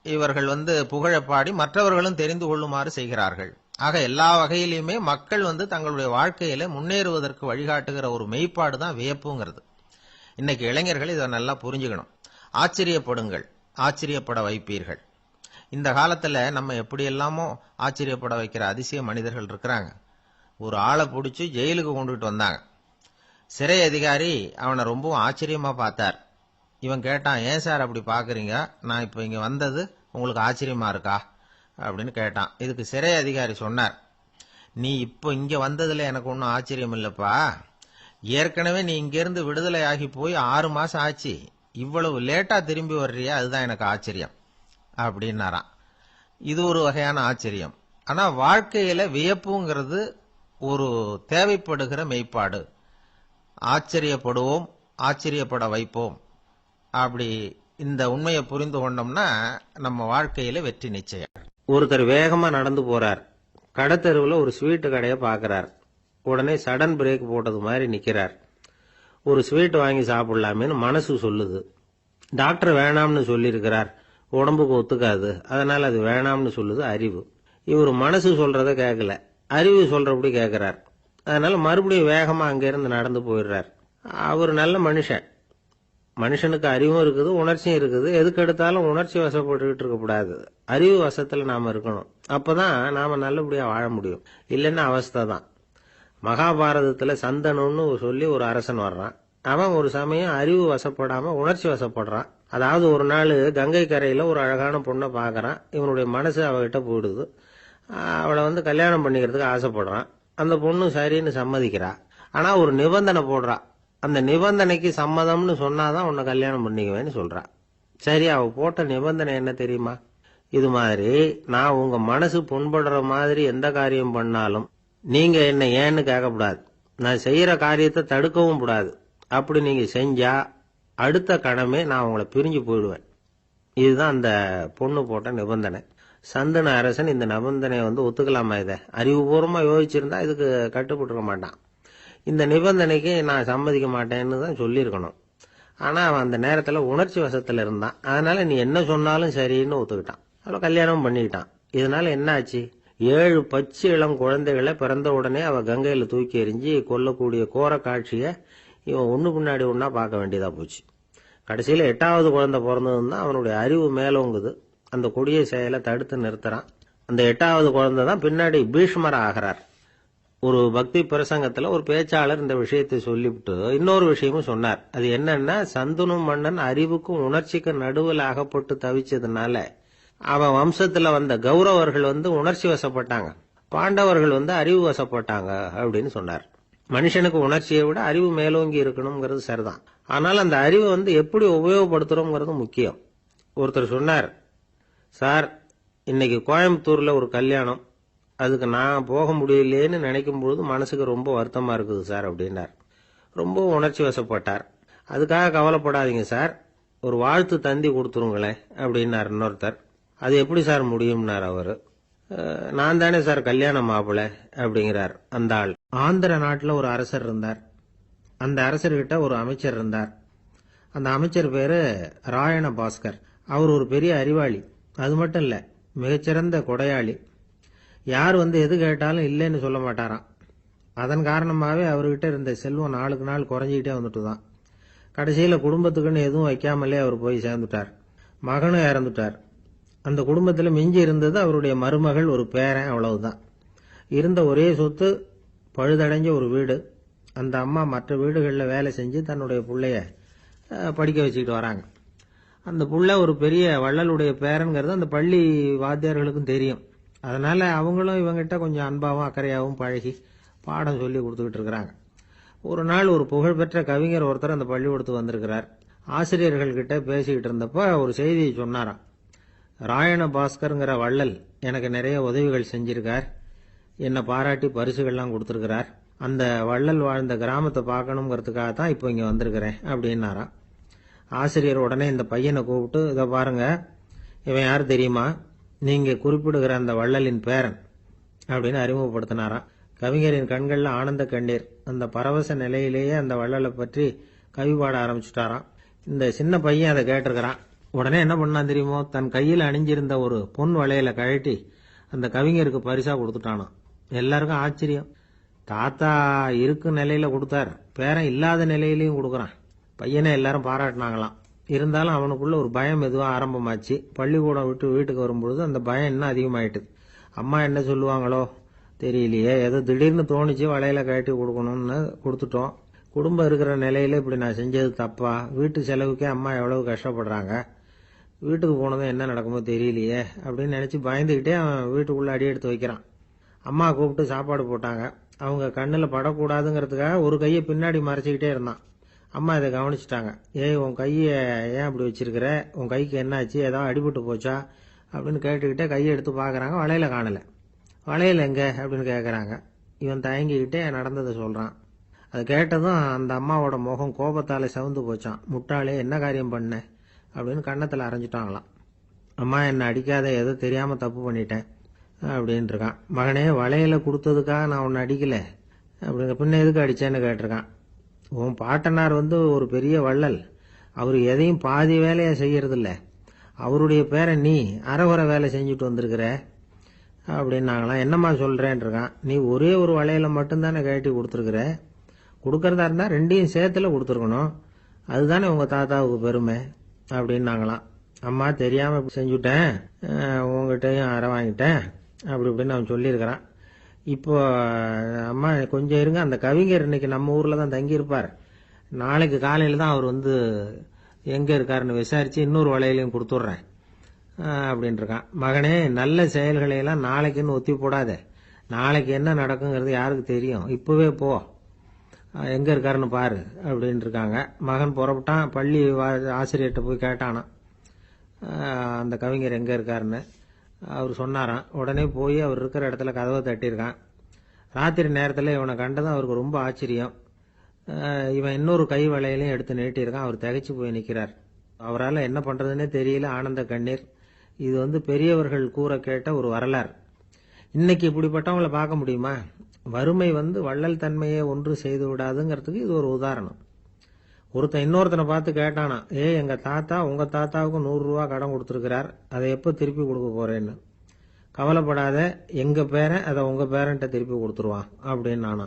இவர்கள் புகழப்பாடி மற்றவர்களும் தெரிந்து கொள்ளுமாறு செய்கிறார்கள். ஆக எல்லா வகையிலுமே மக்கள் தங்களுடைய வாழ்க்கையில முன்னேறுவதற்கு வழிகாட்டுகிற ஒரு மெய்ப்பாடு தான் வியப்புங்கிறது. இன்னைக்கு இளைஞர்கள் இதை நல்லா புரிஞ்சுக்கணும். ஆச்சரியப்படுங்கள், ஆச்சரியப்பட வைப்பீர்கள். இந்த காலத்துல நம்ம எப்படி எல்லாமோ ஆச்சரியப்பட வைக்கிற அதிசய மனிதர்கள் இருக்கிறாங்க. ஒரு ஆளை பிடிச்சி ஜெயிலுக்கு கொண்டுட்டு வந்தாங்க. சிறை அதிகாரி அவனை ரொம்பவும் ஆச்சரியமா பார்த்தார். இவன் கேட்டான், ஏன் சார் அப்படி பாக்குறீங்க, நான் இப்ப இங்க வந்தது உங்களுக்கு ஆச்சரியமா இருக்கா அப்படின்னு கேட்டான். இதுக்கு சிறை அதிகாரி சொன்னார், நீ இப்போ இங்க வந்ததுல எனக்கு ஒன்னும் ஆச்சரியம் இல்லப்பா, ஏற்கனவே நீ இங்கிருந்து விடுதலை ஆகி போய் 6 மாசம் ஆச்சு, இவ்வளவு லேட்டா திரும்பி வர்றியா, அதுதான் எனக்கு ஆச்சரியம் அப்படின்னாராம். இது ஒரு வகையான ஆச்சரியம். ஆனா வாழ்க்கையில வியப்புங்கிறது ஒரு தேவைப்படுகிற மெய்ப்பாடு. ஆச்சரியப்படுவோம், ஆச்சரியப்பட வைப்போம். அப்படி இந்த உண்மையை புரிந்து கொண்டோம்னா நம்ம வாழ்க்கையில வெற்றி நிச்சயம். ஒருத்தர் வேகமா நடந்து போறார். கடத்தெருவில் ஒரு ஸ்வீட்டு கடையை பார்க்கிறார். உடனே சடன் பிரேக் போட்டது மாதிரி நிக்கிறார். ஒரு ஸ்வீட் வாங்கி சாப்பிடலாமேன்னு மனசு சொல்லுது. டாக்டர் வேணாம்னு சொல்லியிருக்கிறார், உடம்புக்கு ஒத்துக்காது, அதனால அது வேணாம்னு சொல்லுது அறிவு. இவர் மனசு சொல்றத கேட்கல, அறிவு சொல்றபடி கேட்கிறார். அதனால மறுபடியும் வேகமா அங்கிருந்து நடந்து போயிடுறார். அவர் நல்ல மனுஷன். மனுஷனுக்கு அறிவும் இருக்குது, உணர்ச்சியும் இருக்குது. எதுக்கு எடுத்தாலும் உணர்ச்சி வசப்பட்டுக்கிட்டு இருக்கக்கூடாது, அறிவு வசத்துல நாம இருக்கணும். அப்பதான் நாம நல்லபடியா வாழ முடியும். இல்லைன்னா அவஸ்தை தான். மகாபாரதத்துல சந்தனுன்னு சொல்லி ஒரு அரசன் வர்றான். அவன் ஒரு சமயம் அறிவு வசப்படாம உணர்ச்சி வசப்படுறான். அதாவது ஒரு நாள் கங்கை கரையில ஒரு அழகான பொண்ணை பாக்குறான். இவனுடைய மனசு அவகிட்ட போயிடுது. அவளை கல்யாணம் பண்ணிக்கிறதுக்கு ஆசைப்படுறான். அந்த பொண்ணு சரின்னு சம்மதிக்கிறா. ஆனா ஒரு நிபந்தனை போடுறா. அந்த நிபந்தனைக்கு சம்மதம்னு சொன்னாதான் உன்னை கல்யாணம் பண்ணிக்குவேன்னு சொல்றா. சரி, அவ போட்ட நிபந்தனை என்ன தெரியுமா? இது மாதிரி நான் உங்க மனசு புண்படுற மாதிரி எந்த காரியம் பண்ணாலும் நீங்க என்ன ஏன்னு கேட்கக்கூடாது, நான் செய்யற காரியத்தை தடுக்கவும் கூடாது. அப்படி நீங்க செஞ்சா அடுத்த கணமே நான் உங்களை பிரிஞ்சு போயிடுவேன். இதுதான் அந்த பொண்ணு போட்ட நிபந்தனை. சந்தன அரசன் இந்த நிபந்தனையை ஒத்துக்கலாமா? இதை அறிவுபூர்வமா யோசிச்சிருந்தா இதுக்கு கட்டுப்பட்டுருக்க மாட்டான். இந்த நிபந்தனைக்கு நான் சம்மதிக்க மாட்டேன்னு தான் சொல்லியிருக்கணும். ஆனா அவன் அந்த நேரத்துல உணர்ச்சி வசத்துல இருந்தான். அதனால நீ என்ன சொன்னாலும் சரின்னு ஒத்துக்கிட்டான். அவளை கல்யாணம் பண்ணிக்கிட்டான். இதனால என்ன ஆச்சு? 7 பச்சை இளம் குழந்தைகளை பிறந்த உடனே அவ கங்கையில தூக்கி எறிஞ்சி கொல்லக்கூடிய கோர காட்சிய இவன் ஒண்ணு பின்னாடி ஒன்னா பார்க்க வேண்டியதா போச்சு. கடைசியில 8வது குழந்தை பிறந்ததுன்னு தான் அவனுடைய அறிவு மேலோங்குது. அந்த கொடிய செயலை தடுத்து நிறுத்துறான். அந்த 8வது குழந்தை தான் பின்னாடி பீஷ்மர் ஆகிறார். ஒரு பக்தி பிரசங்கத்துல ஒரு பேச்சாளர் இந்த விஷயத்தை சொல்லிவிட்டு இன்னொரு விஷயமும் சொன்னார். அது என்னன்னா, சந்தனு மன்னன் அறிவுக்கும் உணர்ச்சிக்கும் நடுவில் அகப்பட்டு தவிச்சதுனால அவன் வம்சத்துல வந்த கௌரவர்கள் உணர்ச்சி வசப்பட்டாங்க, பாண்டவர்கள் அறிவு வசப்பட்டாங்க அப்படின்னு சொன்னார். மனுஷனுக்கு உணர்ச்சியை விட அறிவு மேலோங்கி இருக்கணுங்கிறது சரிதான். ஆனால் அந்த அறிவை எப்படி உபயோகப்படுத்துறோம்ங்கிறது முக்கியம். ஒருத்தர் சொன்னார், சார் இன்னைக்கு கோயம்புத்தூர்ல ஒரு கல்யாணம், அதுக்கு நான் போக முடியலையேன்னு நினைக்கும் பொழுது மனசுக்கு ரொம்ப வருத்தமா இருக்குது சார் அப்படின்னார். ரொம்ப உணர்ச்சி வசப்பட்டார். அதுக்காக கவலைப்படாதீங்க சார், ஒரு வாழ்த்து தந்தி கொடுத்துருங்களேன் அப்படின்னார் இன்னொருத்தர். அது எப்படி சார் முடியும்னார் அவரு. நான் தானே சார் கல்யாண மாப்பிள்ளை அப்படிங்கிறார் அந்த ஆள். ஆந்திர நாட்டில் ஒரு அரசர் இருந்தார். அந்த அரசர்கிட்ட ஒரு அமைச்சர் இருந்தார். அந்த அமைச்சர் பேரு ராயண பாஸ்கர். அவர் ஒரு பெரிய அறிவாளி. அது மட்டும் இல்ல, மிகச்சிறந்த கொடையாளி. யார் எது கேட்டாலும் இல்லைன்னு சொல்ல மாட்டாராம். அதன் காரணமாகவே அவர்கிட்ட இருந்த செல்வம் நாளுக்கு நாள் குறைஞ்சிக்கிட்டே வந்துட்டு தான். கடைசியில் குடும்பத்துக்குன்னு எதுவும் வைக்காமலே அவர் போய் சேர்ந்துட்டார். மகனும் இறந்துட்டார். அந்த குடும்பத்தில் மிஞ்சி இருந்தது அவருடைய மருமகள், ஒரு பேரன், அவ்வளவுதான். இருந்த ஒரே சொத்து பழுதடைஞ்ச ஒரு வீடு. அந்த அம்மா மற்ற வீடுகளில் வேலை செஞ்சு தன்னுடைய பிள்ளைய படிக்க வச்சுக்கிட்டு வராங்க. அந்த புள்ள ஒரு பெரிய வள்ளலுடைய பேரன்கிறது அந்த பள்ளி வாத்தியார்களுக்கும் தெரியும். அதனால அவங்களும் இவங்கிட்ட கொஞ்சம் அன்பாவும் அக்கறையாகவும் பழகி பாடம் சொல்லி கொடுத்துக்கிட்டு இருக்கிறாங்க. ஒரு நாள் ஒரு புகழ்பெற்ற கவிஞர் ஒருத்தர் அந்த பள்ளிக்கூடத்துக்கு வந்திருக்கிறார். ஆசிரியர்கள் கிட்ட பேசிக்கிட்டு இருந்தப்ப ஒரு செய்தியை சொன்னாராம். ராயண பாஸ்கருங்கிற வள்ளல் எனக்கு நிறைய உதவிகள் செஞ்சிருக்கார், என்னை பாராட்டி பரிசுகள்லாம் கொடுத்துருக்கிறார். அந்த வள்ளல் வாழ்ந்த கிராமத்தை பார்க்கணுங்கிறதுக்காக தான் இப்போ இங்கே வந்திருக்கிறேன் அப்படின்னாராம். ஆசிரியர் உடனே இந்த பையனை கூப்பிட்டு, இதை பாருங்க, இவன் யார் தெரியுமா, நீங்க குறிப்பிடுகிற அந்த வள்ளலின் பேரன் அப்படின்னு அறிமுகப்படுத்தினாராம். கவிஞரின் கண்கள்ல ஆனந்த கண்ணீர். அந்த பரவச நிலையிலேயே அந்த வள்ளலை பற்றி கவி பாட ஆரம்பிச்சுட்டாராம். இந்த சின்ன பையன் அதை கேட்டிருக்கிறான். உடனே என்ன பண்ணான் தெரியுமோ, தன் கையில் அணிஞ்சிருந்த ஒரு பொன் வளையலை கழட்டி அந்த கவிஞருக்கு பரிசா கொடுத்துட்டானாம். எல்லாருக்கும் ஆச்சரியம். தாத்தா இருக்கும் நிலையில கொடுத்தார், பேரன் இல்லாத நிலையிலையும் கொடுக்கறான். பையனை எல்லாரும் பாராட்டினாங்களாம். இருந்தாலும் அவனுக்குள்ள ஒரு பயம் எதுவும் ஆரம்பமாச்சு. பள்ளிக்கூடம் விட்டு வீட்டுக்கு வரும்பொழுது அந்த பயம் இன்னும் அதிகமாயிட்டுது. அம்மா என்ன சொல்லுவாங்களோ தெரியலையே, ஏதோ திடீர்னு தோணிச்சு வளையல கழட்டி கொடுக்கணும்னு கொடுத்துட்டோம். குடும்பம் இருக்கிற நிலையில இப்படி நான் செஞ்சது தப்பா, வீட்டு செலவுக்கே அம்மா எவ்வளவு கஷ்டப்படுறாங்க, வீட்டுக்கு போனதும் என்ன நடக்குமோ தெரியலையே அப்படின்னு நினைச்சு பயந்துகிட்டே அவன் வீட்டுக்குள்ள அடி எடுத்து வைக்கிறான். அம்மா கூப்பிட்டு சாப்பாடு போட்டாங்க. அவங்க கண்ணில் படக்கூடாதுங்கிறதுக்காக ஒரு கையை பின்னாடி மறைச்சிக்கிட்டே இருந்தான். அம்மா இதை கவனிச்சுட்டாங்க. ஏய், உன் கையை ஏன் அப்படி வச்சிருக்கிற, உன் கைக்கு என்னாச்சு, ஏதாவது அடிபட்டு போச்சா அப்படின்னு கேட்டுக்கிட்டே கையை எடுத்து பார்க்கறாங்க. வளையல காணல. வளையல் எங்க அப்படின்னு கேட்கறாங்க. இவன் தயங்கிக்கிட்டே நடந்ததை சொல்றான். அது கேட்டதும் அந்த அம்மாவோட முகம் கோபத்தால சிவந்து போச்சான். முட்டாளே, என்ன காரியம் பண்ண அப்படின்னு கன்னத்துல அரைஞ்சிட்டாங்களாம். அம்மா, என்ன அடிக்காத, ஏதோ தெரியாம தப்பு பண்ணிட்டேன் அப்படின்னு இருக்கான். மகனே, வளையல கொடுத்ததுக்காக நான் உன்னை அடிக்கல, அப்படிங்க பின்ன எதுக்கு அடிச்சேன்னு கேட்டிருக்கான். உன் பாட்டனார் ஒரு பெரிய வள்ளல், அவர் எதையும் பாதி வேலையை செய்யறதில்ல, அவருடைய பேரை நீ அரைகுறை வேலை செஞ்சுட்டு வந்திருக்கிற அப்படின்னாங்களாம். என்னம்மா சொல்றேன் இருக்கான். நீ ஒரே ஒரு வளையல மட்டும்தானே கழட்டி கொடுத்துருக்குற, கொடுக்கறதா இருந்தா ரெண்டையும் சேர்த்துல கொடுத்துருக்கணும், அதுதானே உங்க தாத்தாவுக்கு பெருமை அப்படின்னாங்களாம். அம்மா, தெரியாம செஞ்சுட்டேன், உங்ககிட்டையும் அரை வாங்கிட்டேன் அப்படி இப்படின்னு அவன் சொல்லியிருக்கிறான். இப்போ அம்மா கொஞ்சம் இருங்க, அந்த கவிஞர் இன்னைக்கு நம்ம ஊர்ல தான் தங்கி இருப்பார், நாளைக்கு காலையில தான் அவர் எங்க இருக்காருன்னு விசாரிச்சு இன்னொரு வளையலையும் கொடுத்துட்றேன் அப்படின்னு இருக்கான். மகனே, நல்ல செயல்களை எல்லாம் நாளைக்குன்னு ஒத்தி போடாத, நாளைக்கு என்ன நடக்குங்கிறது யாருக்கு தெரியும், இப்பவே போ, எங்க இருக்காருன்னு பாரு அப்படின்னு இருக்காங்க. மகன் புறப்பட்டான். பள்ளி ஆசிரியர்கிட்ட போய் கேட்டானா அந்த கவிஞர் எங்க இருக்காருன்னு. அவர் சொன்னாராம். உடனே போய் அவர் இருக்கிற இடத்துல கதவை தட்டியிருக்கான். ராத்திரி நேரத்தில் இவனை கண்டதும் அவருக்கு ரொம்ப ஆச்சரியம். இவன் இன்னொரு கை வளையலையும் எடுத்து நீட்டியிருக்கான். அவர் திகைச்சு போய் நிற்கிறார். அவரால் என்ன பண்றதுன்னே தெரியல. ஆனந்த கண்ணீர். இது பெரியவர்கள் கூற கேட்ட ஒரு வரலாறு. இன்னைக்கு இப்படிப்பட்டவங்களை பார்க்க முடியுமா? வறுமை வள்ளல் தன்மையை ஒன்று செய்து விடாதுங்கிறதுக்கு இது ஒரு உதாரணம். ஒருத்தன் இன்னொருத்தனை பார்த்து கேட்டானா, எங்க தாத்தா உங்க தாத்தாவுக்கு 100 ரூபா கடன் கொடுத்துருக்கிறார், அதை எப்ப திருப்பி கொடுக்க போறேன்னு. கவலைப்படாத, எங்க பேரன் அதை உங்க பேரன்ட்ட திருப்பி கொடுத்துருவான் அப்படின்னு நானா.